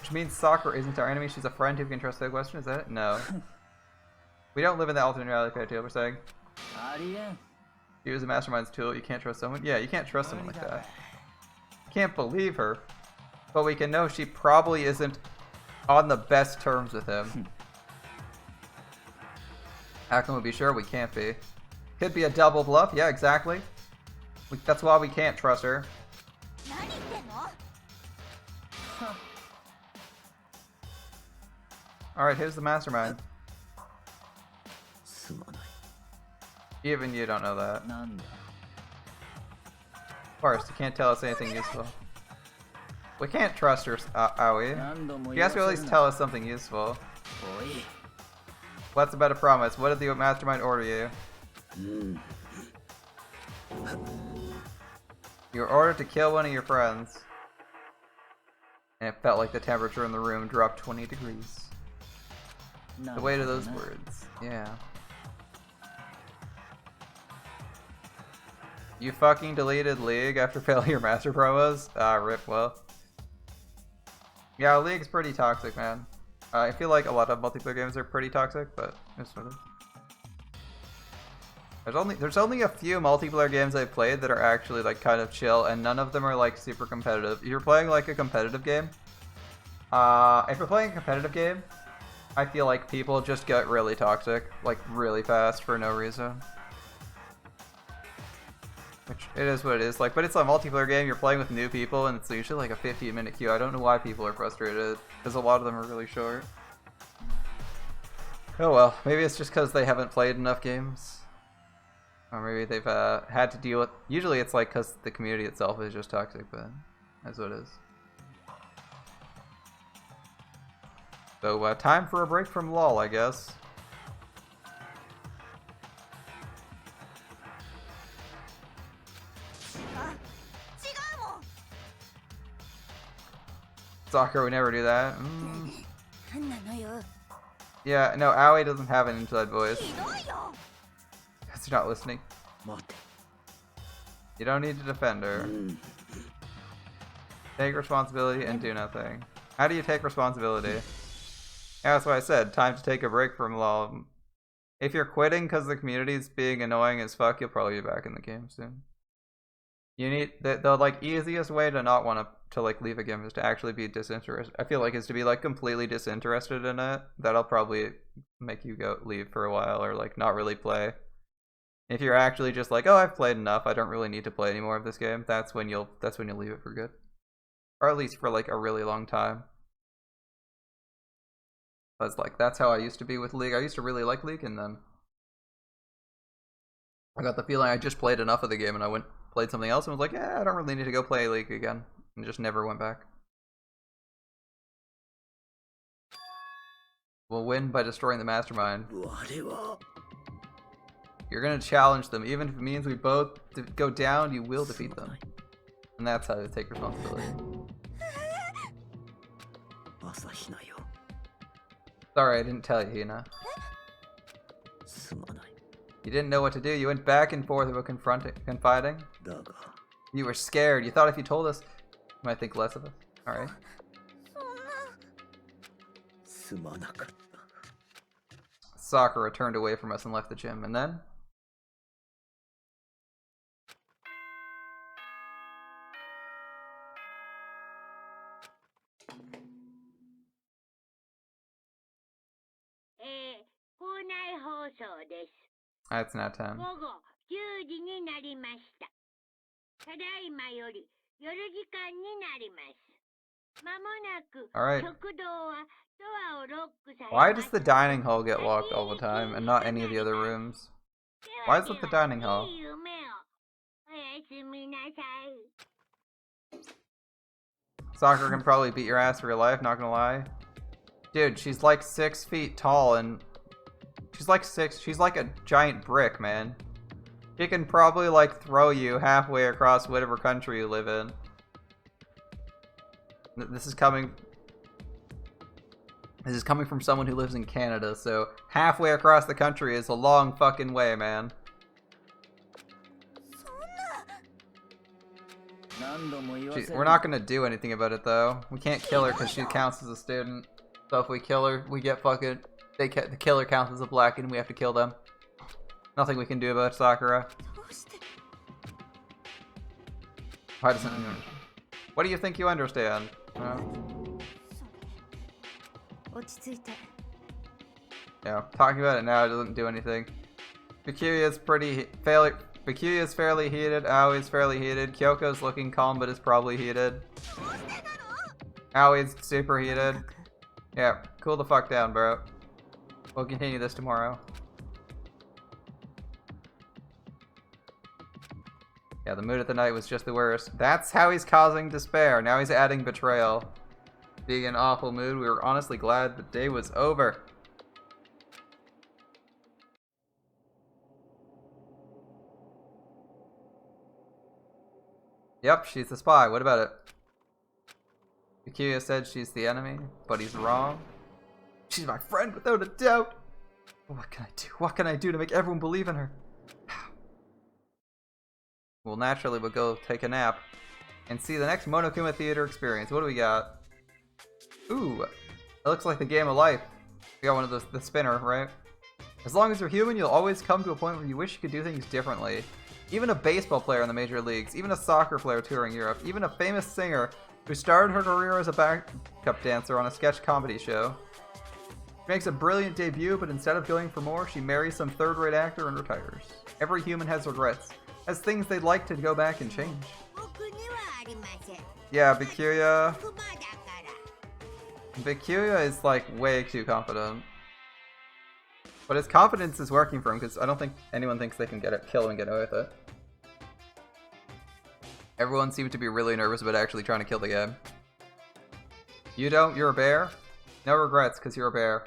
Which means Sakura isn't our enemy, she's a friend who can trust. That question, is that it? No. We don't live in the alternate reality, Kaito, we're saying. He was a mastermind's tool, you can't trust someone? Yeah, you can't trust someone like that. Can't believe her. But we can know she probably isn't on the best terms with him. How can we be sure? We can't be. Could be a double bluff. Yeah, exactly. That's why we can't trust her. Alright, here's the mastermind. Even you don't know that. Of course, you can't tell us anything useful. We can't trust her, Aoi. You has to at least tell us something useful. What's about a promise? What did the mastermind order you? You were ordered to kill one of your friends. And it felt like the temperature in the room dropped 20 degrees. The weight of those words. Yeah. You fucking deleted League after failing your master promos? Ah, rip, well. Yeah, League's pretty toxic, man. I feel like a lot of multiplayer games are pretty toxic, but it's sort of. There's only a few multiplayer games I've played that are actually like kind of chill, and none of them are like super competitive. If you're playing like a competitive game, if you're playing a competitive game, I feel like people just get really toxic, like really fast for no reason. Which, it is what it is, like, but it's a multiplayer game, you're playing with new people, and it's usually like a 15-minute queue. I don't know why people are frustrated, because a lot of them are really short. Oh well, maybe it's just because they haven't played enough games. Or maybe they've had to deal with... Usually it's like because the community itself is just toxic, but that's what it is. So, time for a break from LOL, I guess. Sakura would never do that. Yeah, no, Aoi doesn't have an inside voice. Because you're not listening. You don't need to defend her. Take responsibility and do nothing. How do you take responsibility? Yeah, that's what I said. Time to take a break from LOL. If you're quitting because the community's being annoying as fuck, you'll probably be back in the game soon. You need the like easiest way to not want to like leave a game is to actually be disinterested. I feel like is to be like completely disinterested in it. That'll probably make you go leave for a while or like not really play. If you're actually just like, oh, I've played enough, I don't really need to play any more of this game, that's when you'll leave it for good. Or at least for like a really long time. But it's like that's how I used to be with League. I used to really like League, and then I got the feeling I just played enough of the game and I played something else and was like, yeah, I don't really need to go play League again. And just never went back. We'll win by destroying the mastermind. You're gonna challenge them, even if it means we both go down, you will defeat them. And that's how to take responsibility. Sorry, I didn't tell you, Hina. You didn't know what to do. You went back and forth about confiding. You were scared. You thought if you told us, you might think less of us. Alright. Sakura turned away from us and left the gym, and then? That's not 10. Alright. Why does the dining hall get locked all the time and not any of the other rooms? Why is it the dining hall? Sakura can probably beat your ass for your life, not gonna lie. Dude, she's like 6 feet tall and... She's like a giant brick, man. She can probably, like, throw you halfway across whatever country you live in. This is coming from someone who lives in Canada, so halfway across the country is a long fucking way, man. We're not gonna do anything about it, though. We can't kill her because she counts as a student. So if we kill her, we get fucking... the killer counts as a black and we have to kill them. Nothing we can do about Sakura. Why doesn't anyone... What do you think you understand? Yeah, talking about it now doesn't do anything. Bikuria's fairly heated, Aoi's fairly heated, Kyoko's looking calm but is probably heated. Aoi's super heated. Yeah, cool the fuck down, bro. We'll continue this tomorrow. Yeah, the mood of the night was just the worst. That's how he's causing despair. Now he's adding betrayal. Being in an awful mood, we were honestly glad the day was over. Yep, she's the spy. What about it? Bikuya said she's the enemy, but he's wrong. She's my friend without a doubt. What can I do? What can I do to make everyone believe in her? Well, naturally, we'll go take a nap and see the next Monokuma Theater experience. What do we got? Ooh, it looks like the game of life. We got one of the spinner, right? As long as you're human, you'll always come to a point where you wish you could do things differently. Even a baseball player in the major leagues, even a soccer player touring Europe, even a famous singer who started her career as a backup dancer on a sketch comedy show. She makes a brilliant debut, but instead of going for more, she marries some third-rate actor and retires. Every human has regrets, has things they'd like to go back and change. Yeah, Bikuya is like way too confident. But his confidence is working for him because I don't think anyone thinks they can kill him and get away with it. Everyone seems to be really nervous about actually trying to kill the guy. You don't? You're a bear? No regrets because you're a bear.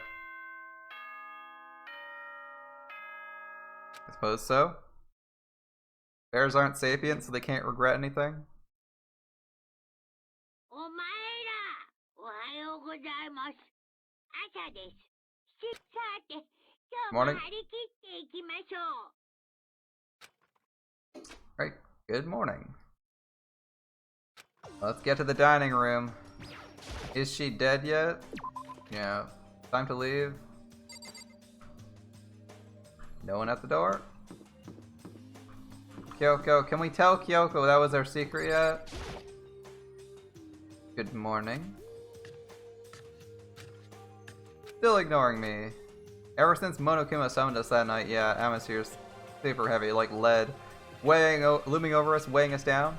I suppose so. Bears aren't sapient, so they can't regret anything. Morning. Right, good morning. Let's get to the dining room. Is she dead yet? Yeah. Time to leave. No one at the door? Kyoko, can we tell Kyoko that was our secret yet? Good morning. Still ignoring me. Ever since Monokuma summoned us that night, yeah, atmosphere's super heavy, like lead. Looming over us, weighing us down.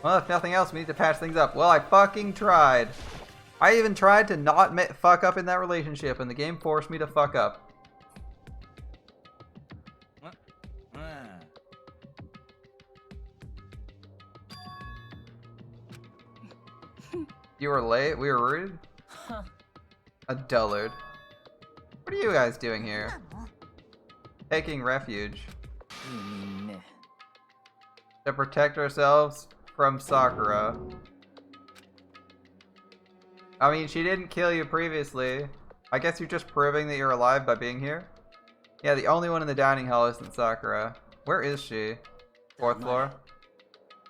Well, if nothing else, we need to patch things up. Well, I fucking tried. I even tried to not fuck up in that relationship, and the game forced me to fuck up. You were late? We were rude? A dullard. What are you guys doing here? Taking refuge. To protect ourselves from Sakura. I mean, she didn't kill you previously. I guess you're just proving that you're alive by being here? Yeah, the only one in the dining hall isn't Sakura. Where is she? 4th floor?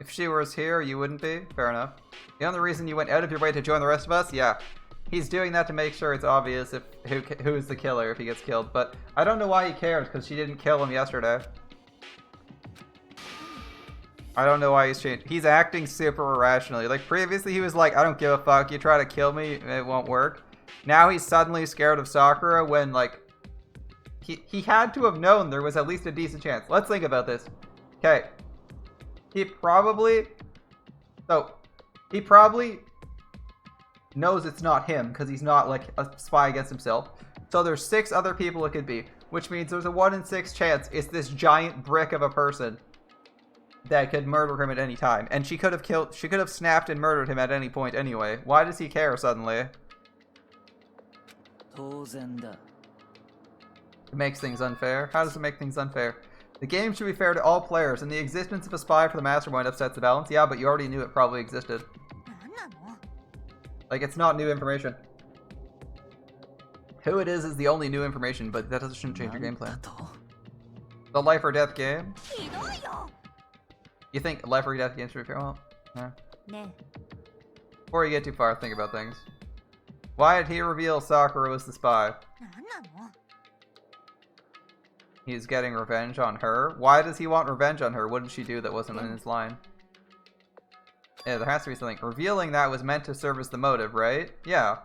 If she was here, you wouldn't be? Fair enough. The only reason you went out of your way to join the rest of us? Yeah. He's doing that to make sure it's obvious if who's the killer if he gets killed. But I don't know why he cares, because she didn't kill him yesterday. I don't know why he's changed. He's acting super irrationally. Like, previously he was like, I don't give a fuck. You try to kill me, it won't work. Now he's suddenly scared of Sakura when, like, he had to have known there was at least a decent chance. Let's think about this. Okay. He probably knows it's not him because he's not like a spy against himself. So there's 6 other people it could be, which means there's a 1 in 6 chance it's this giant brick of a person that could murder him at any time. And she could have snapped and murdered him at any point anyway. Why does he care suddenly? It makes things unfair. How does it make things unfair? The game should be fair to all players, and the existence of a spy for the mastermind upsets the balance. Yeah, but you already knew it probably existed. Like, it's not new information. Who it is the only new information, but that shouldn't change your game plan. The life or death game? You think life or death games should be fair? Well, yeah. Before you get too far, think about things. Why did he reveal Sakura was the spy? He's getting revenge on her? Why does he want revenge on her? What did she do that wasn't in his line? Yeah, there has to be something. Revealing that was meant to serve as the motive, right? Yeah.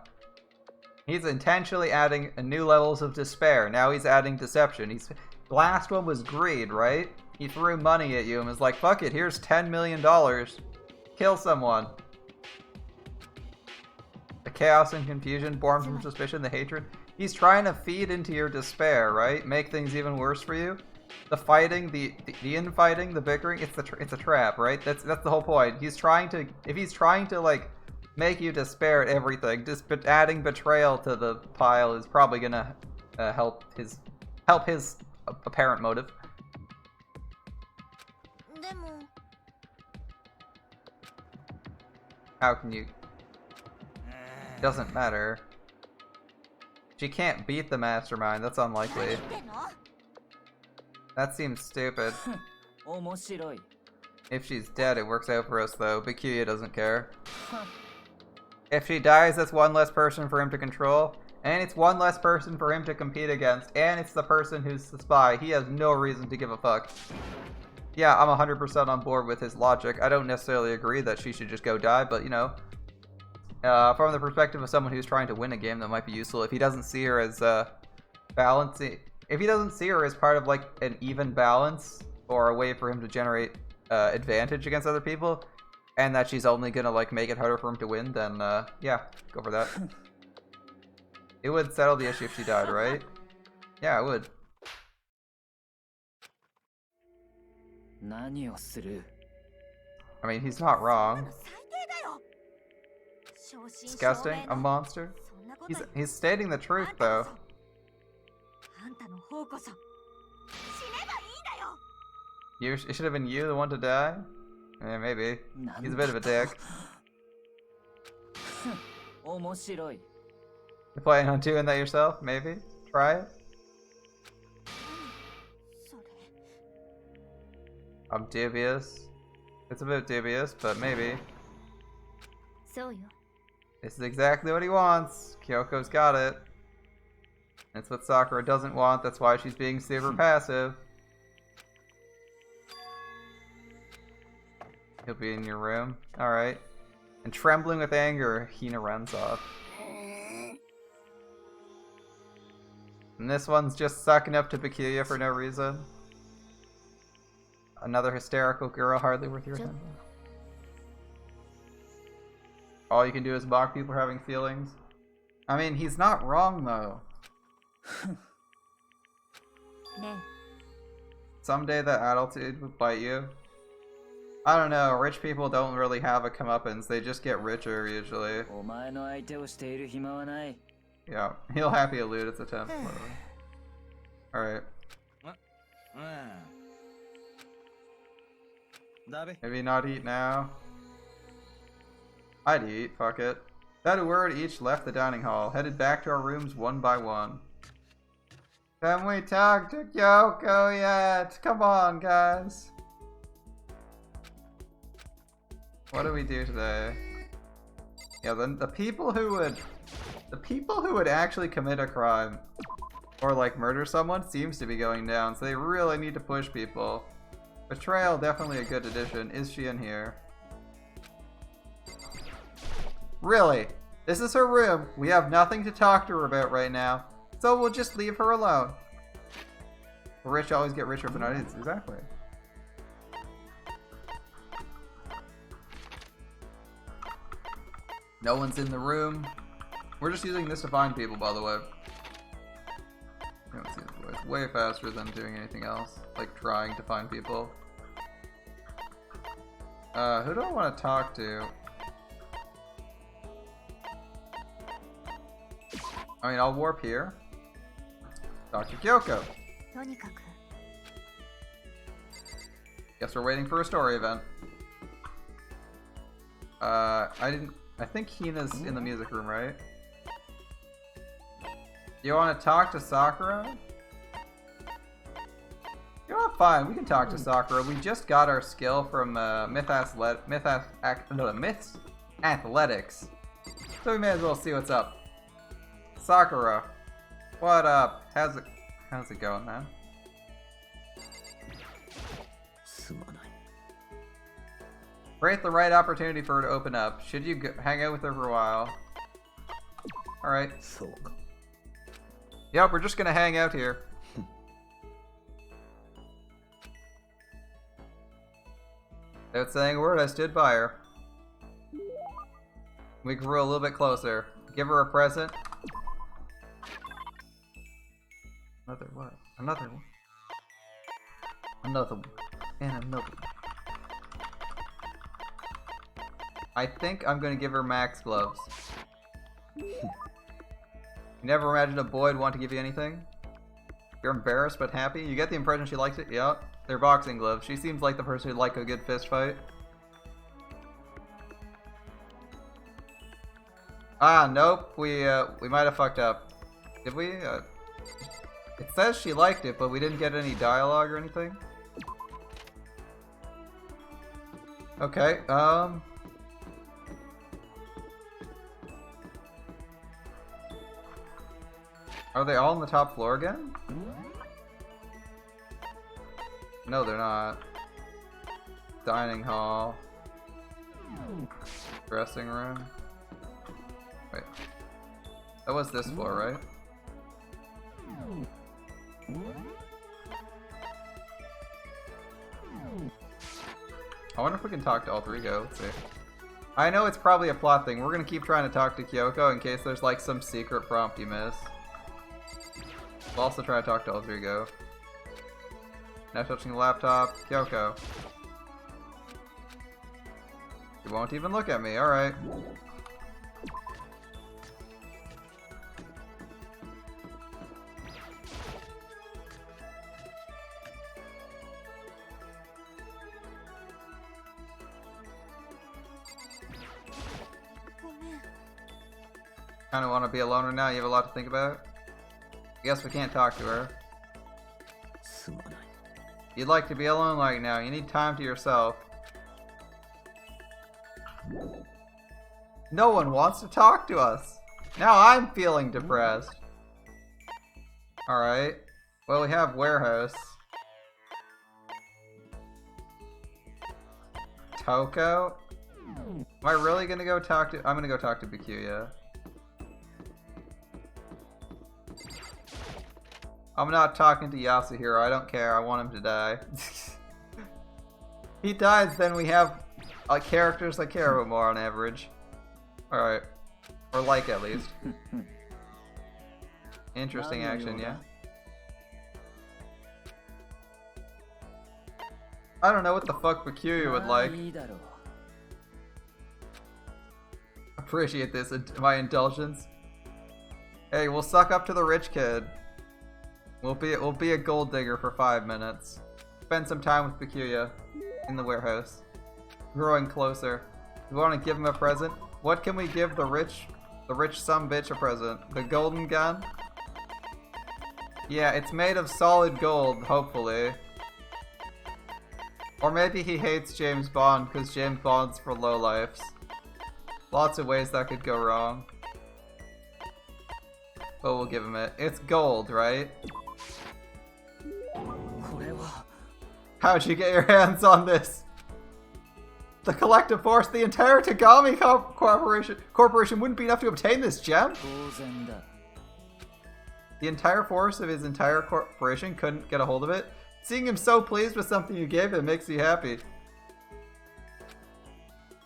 He's intentionally adding new levels of despair. Now he's adding deception. The last one was greed, right? He threw money at you and was like, fuck it, here's $10 million. Kill someone. The chaos and confusion born from suspicion, the hatred. He's trying to feed into your despair, right? Make things even worse for you. The fighting, the infighting, the bickering, it's a trap, right? That's the whole point. If he's trying to like make you despair at everything, just adding betrayal to the pile is probably gonna help his apparent motive. How can you? Doesn't matter. She can't beat the mastermind. That's unlikely. That seems stupid. If she's dead, it works out for us though. Bikuya doesn't care. If she dies, that's one less person for him to control. And it's one less person for him to compete against. And it's the person who's the spy. He has no reason to give a fuck. Yeah, I'm 100% on board with his logic. I don't necessarily agree that she should just go die, but you know. From the perspective of someone who's trying to win a game, that might be useful. If he doesn't see her as balancing, if he doesn't see her as part of like an even balance or a way for him to generate advantage against other people, and that she's only gonna like make it harder for him to win, then yeah, go for that. It would settle the issue if she died, right? Yeah, it would. I mean, he's not wrong. Disgusting? A monster? He's stating the truth, though. It should have been you, the one to die? Yeah, maybe. He's a bit of a dick. You planning on doing that yourself? Maybe? Try it? I'm dubious. It's a bit dubious, but maybe. This is exactly what he wants. Kyoko's got it. It's what Sakura doesn't want. That's why she's being super passive. He'll be in your room. Alright. And trembling with anger, Hina runs off. And this one's just sucking up to Bikuya for no reason. Another hysterical girl, hardly worth your attention. All you can do is mock people for having feelings. I mean, he's not wrong, though. Someday that attitude would bite you. I don't know, rich people don't really have a comeuppance, they just get richer, usually. Yeah, he'll happy elude its attempt. Alright. Maybe not eat now. I'd eat, fuck it. Without a word, each left the dining hall, headed back to our rooms one by one. Can we talk to Kyoko yet? Come on, guys. What do we do today? Yeah, the people who would actually commit a crime or like murder someone seems to be going down, so they really need to push people. Betrayal, definitely a good addition. Is she in here? Really? This is her room. We have nothing to talk to her about right now, so we'll just leave her alone. The rich always get richer, but not idiots. Exactly. No one's in the room. We're just using this to find people, by the way. I don't see the voice. Way faster than doing anything else, like trying to find people. Who do I want to talk to? I mean, I'll warp here. Talk to Kyoko. Guess we're waiting for a story event. I think Hina's in the music room, right? You want to talk to Sakura? You know what? Fine, we can talk to Sakura. We just got our skill from Myth Athletics. So we may as well see what's up. Sakura, what up? How's it going, man? Create the right opportunity for her to open up. Should you hang out with her for a while? Alright. Yep, we're just gonna hang out here. Without saying a word, I stood by her. We grew a little bit closer. Give her a present. Another what? Another one. Another one. And another one. I think I'm gonna give her Max gloves. You never imagined a boy would want to give you anything? You're embarrassed but happy? You get the impression she likes it? Yep. They're boxing gloves. She seems like the person who'd like a good fist fight. Ah, nope. We might have fucked up. Did we? It says she liked it, but we didn't get any dialogue or anything. Okay, are they all on the top floor again? No, they're not. Dining hall. Dressing room. Wait. That was this floor, right? I wonder if we can talk to all three. Go, let's see. I know it's probably a plot thing. We're gonna keep trying to talk to Kyoko in case there's like some secret prompt you miss. We'll also try to talk to all three. Go. Now touching the laptop. Kyoko. You won't even look at me. Alright. Kinda wanna be alone right now? You have a lot to think about? I guess we can't talk to her. You'd like to be alone right now. You need time to yourself. No one wants to talk to us. Now I'm feeling depressed. Alright. Well, we have warehouse. Toko? Am I really gonna go talk to... I'm gonna go talk to Bikuya. I'm not talking to Yasuhiro. I don't care. I want him to die. He dies, then we have characters I care about more on average. Alright. Or like, at least. Interesting action, yeah? I don't know what the fuck Bikuya would like. Appreciate this, my indulgence. Hey, we'll suck up to the rich kid. We'll be a gold digger for 5 minutes. Spend some time with Bikuya in the warehouse. Growing closer. We want to give him a present. What can we give the rich sumbitch a present? The golden gun? Yeah, it's made of solid gold, hopefully. Or maybe he hates James Bond because James Bond's for lowlifes. Lots of ways that could go wrong. But we'll give him it. It's gold, right? How'd you get your hands on this? The collective force, the entire Tagami Corporation wouldn't be enough to obtain this gem? The entire force of his entire corporation couldn't get a hold of it? Seeing him so pleased with something you gave him makes you happy.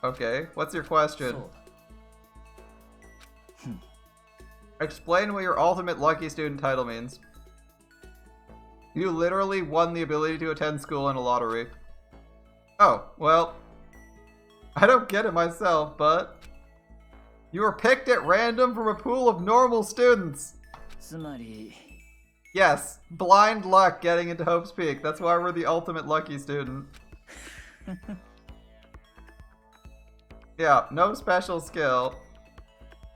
Okay, what's your question? Explain what your ultimate lucky student title means. You literally won the ability to attend school in a lottery. Oh, well, I don't get it myself, but you were picked at random from a pool of normal students. Yes, blind luck getting into Hope's Peak. That's why we're the ultimate lucky student. Yeah, no special skill.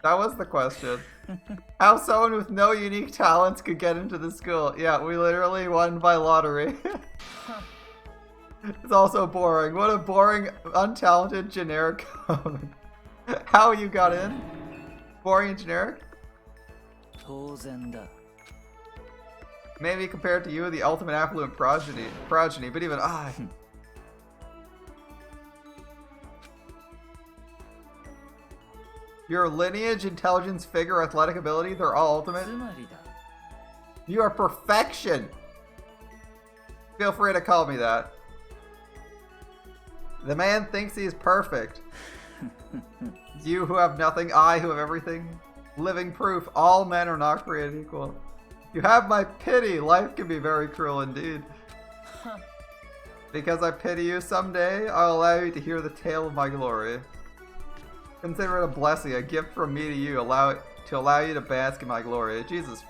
That was the question. How someone with no unique talents could get into the school. Yeah, we literally won by lottery. It's also boring. What a boring, untalented, generic code. How you got in? Boring and generic? 当然だ。 Maybe compared to you, the ultimate affluent progeny, but even I. Your lineage, intelligence, figure, athletic ability, they're all ultimate. つまりだ。 You are perfection. Feel free to call me that. The man thinks he is perfect. You who have nothing, I who have everything. Living proof, all men are not created equal. You have my pity. Life can be very cruel indeed. Because I pity you, someday I'll allow you to hear the tale of my glory. Consider it a blessing, a gift from me to you, to allow you to bask in my glory. Jesus.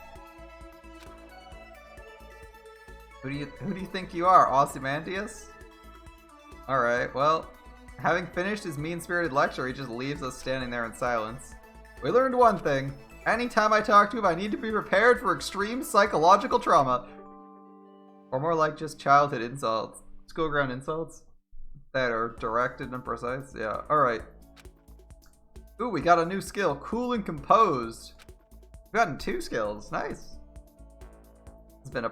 Who do you think you are, Ozymandias? Alright, well, having finished his mean-spirited lecture, he just leaves us standing there in silence. We learned one thing. Anytime I talk to him, I need to be prepared for extreme psychological trauma. Or more like just childhood insults. School-ground insults that are directed and precise. Yeah, alright. Ooh, we got a new skill. Cool and composed. We've gotten 2 skills. Nice. It's been a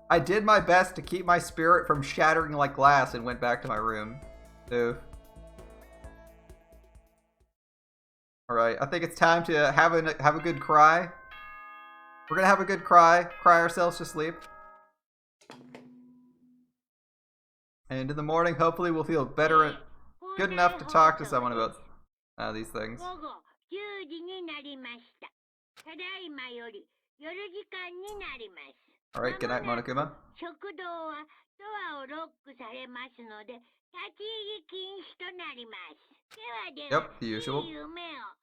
I did my best to keep my spirit from shattering like glass and went back to my room. Oof. Alright, I think it's time to have a good cry. We're gonna have a good cry ourselves to sleep. And in the morning, hopefully we'll feel better, good enough to talk to someone about these things. 午後10時になりました。ただいまより夜時間になります。 Alright, good night, Monokuma. 食堂はドアをロックされますので、立ち入り禁止となります。ではでは、 Yep, the usual. いい夢を。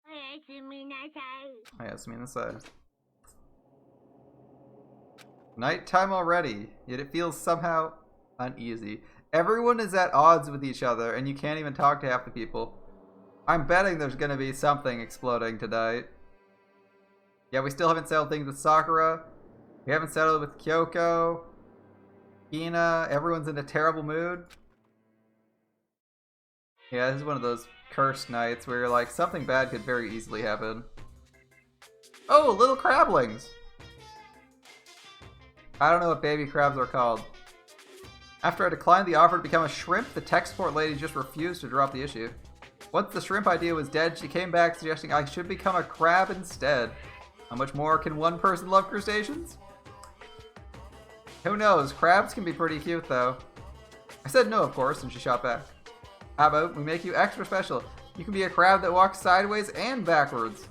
おやすみなさい。 I asked me inside. Nighttime already, yet it feels somehow uneasy. Everyone is at odds with each other, and you can't even talk to half the people. I'm betting there's gonna be something exploding tonight. Yeah, we still haven't settled things with Sakura. We haven't settled with Kyoko. Hina, everyone's in a terrible mood. Yeah, this is one of those cursed nights where you're like, something bad could very easily happen. Oh, little crablings! I don't know what baby crabs are called. After I declined the offer to become a shrimp, the tech support lady just refused to drop the issue. Once the shrimp idea was dead, she came back suggesting I should become a crab instead. How much more can one person love crustaceans? Who knows? Crabs can be pretty cute, though. I said no, of course, and she shot back. How about we make you extra special? You can be a crab that walks sideways and backwards.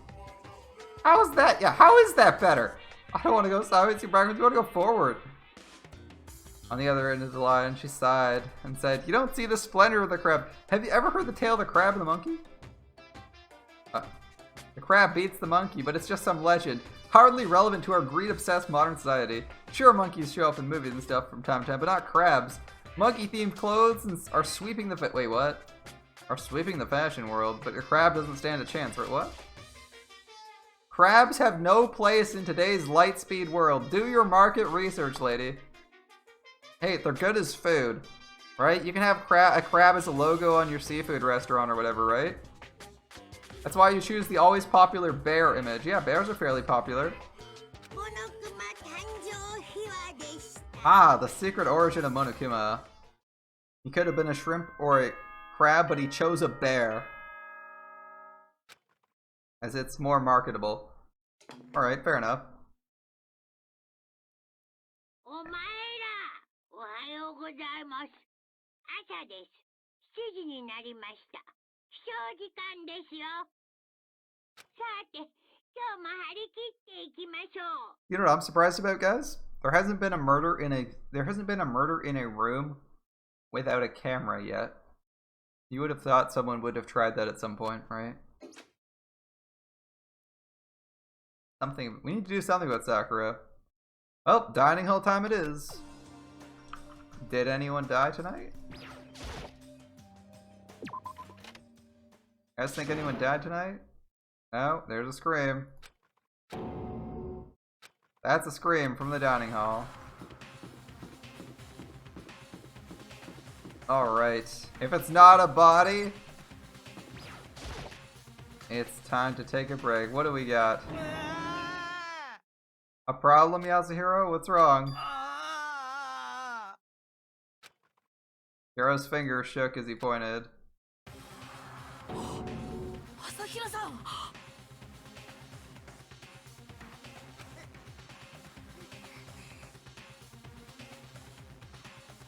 How is that? Yeah, how is that better? I don't want to go sideways, you backwards, you want to go forward. On the other end of the line, she sighed and said, you don't see the splendor of the crab. Have you ever heard the tale of the crab and the monkey? The crab beats the monkey, but it's just some legend. Hardly relevant to our greed-obsessed modern society. Sure, monkeys show up in movies and stuff from time to time, but not crabs. Monkey-themed clothes are sweeping the wait, what? Are sweeping the fashion world, but your crab doesn't stand a chance, right? What? Crabs have no place in today's light-speed world. Do your market research, lady. Hey, they're good as food, right? You can have a crab as a logo on your seafood restaurant or whatever, right? That's why you choose the always popular bear image. Yeah, bears are fairly popular. Ah, the secret origin of Monokuma. He could have been a shrimp or a crab, but he chose a bear. As it's more marketable. Alright, fair enough. お前ら、おはようございます。朝です。7時になりました。起床時間ですよ。さて、今日も張り切っていきましょう。 You know what I'm surprised about, guys? There hasn't been a murder in a room without a camera yet. You would have thought someone would have tried that at some point, right? We need to do something about Sakura. Well, dining hall time it is. Did anyone die tonight? You guys think anyone died tonight? No, there's a scream. That's a scream from the dining hall. Alright. If it's not a body, it's time to take a break. What do we got? A problem, Yasuhiro? What's wrong? Hiro's finger shook as he pointed.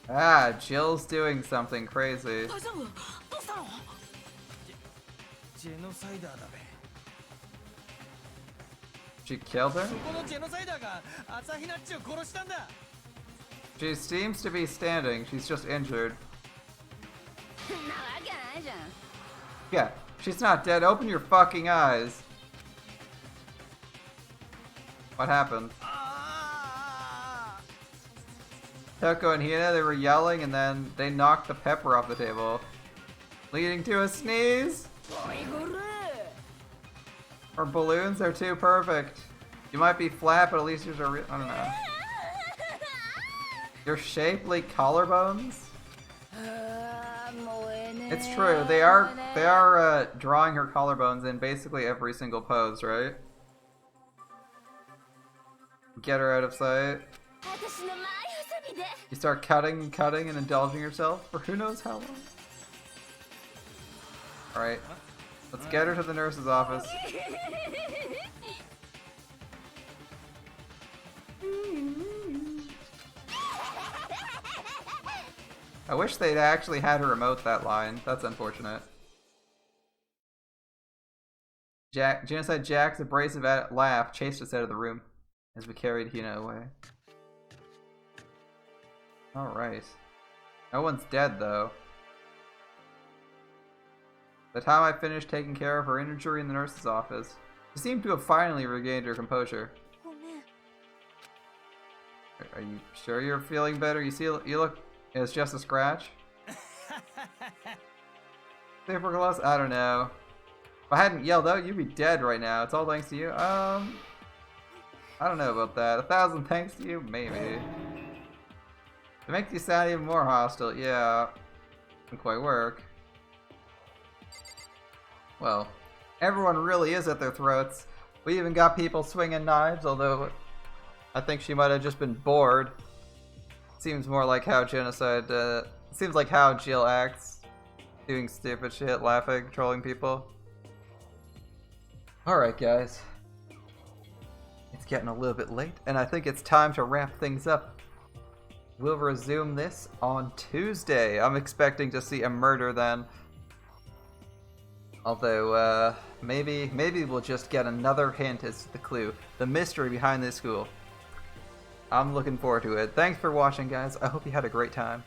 Ah, Jill's doing something crazy. She killed her? She seems to be standing, she's just injured. Yeah, she's not dead. Open your fucking eyes. What happened? Toko and Hina, they were yelling and then they knocked the pepper off the table, leading to a sneeze. Or balloons, they're too perfect. You might be flat, but at least yours are real. I don't know. Your shapely collarbones? It's true. They are drawing her collarbones in basically every single pose, right? Get her out of sight. You start cutting and cutting and indulging yourself for who knows how long. Alright. Let's get her to the nurse's office. I wish they'd actually had her emote that line. That's unfortunate. Genocide Jack's abrasive laugh chased us out of the room as we carried Hina away. Alright. No one's dead, though. By the time I finished taking care of her injury in the nurse's office, she seemed to have finally regained her composure. Are you sure you're feeling better? You look... It's just a scratch? Super close? I don't know. If I hadn't yelled out, you'd be dead right now. It's all thanks to you. I don't know about that. 1,000 thanks to you? Maybe. It makes you sound even more hostile. Yeah. Doesn't quite work. Well, everyone really is at their throats. We even got people swinging knives, although I think she might have just been bored. Seems more like how Genocide, seems like how Jill acts. Doing stupid shit, laughing, trolling people. Alright guys. It's getting a little bit late, and I think it's time to wrap things up. We'll resume this on Tuesday. I'm expecting to see a murder then. Although, maybe we'll just get another hint as to the clue. The mystery behind this school. I'm looking forward to it. Thanks for watching, guys. I hope you had a great time.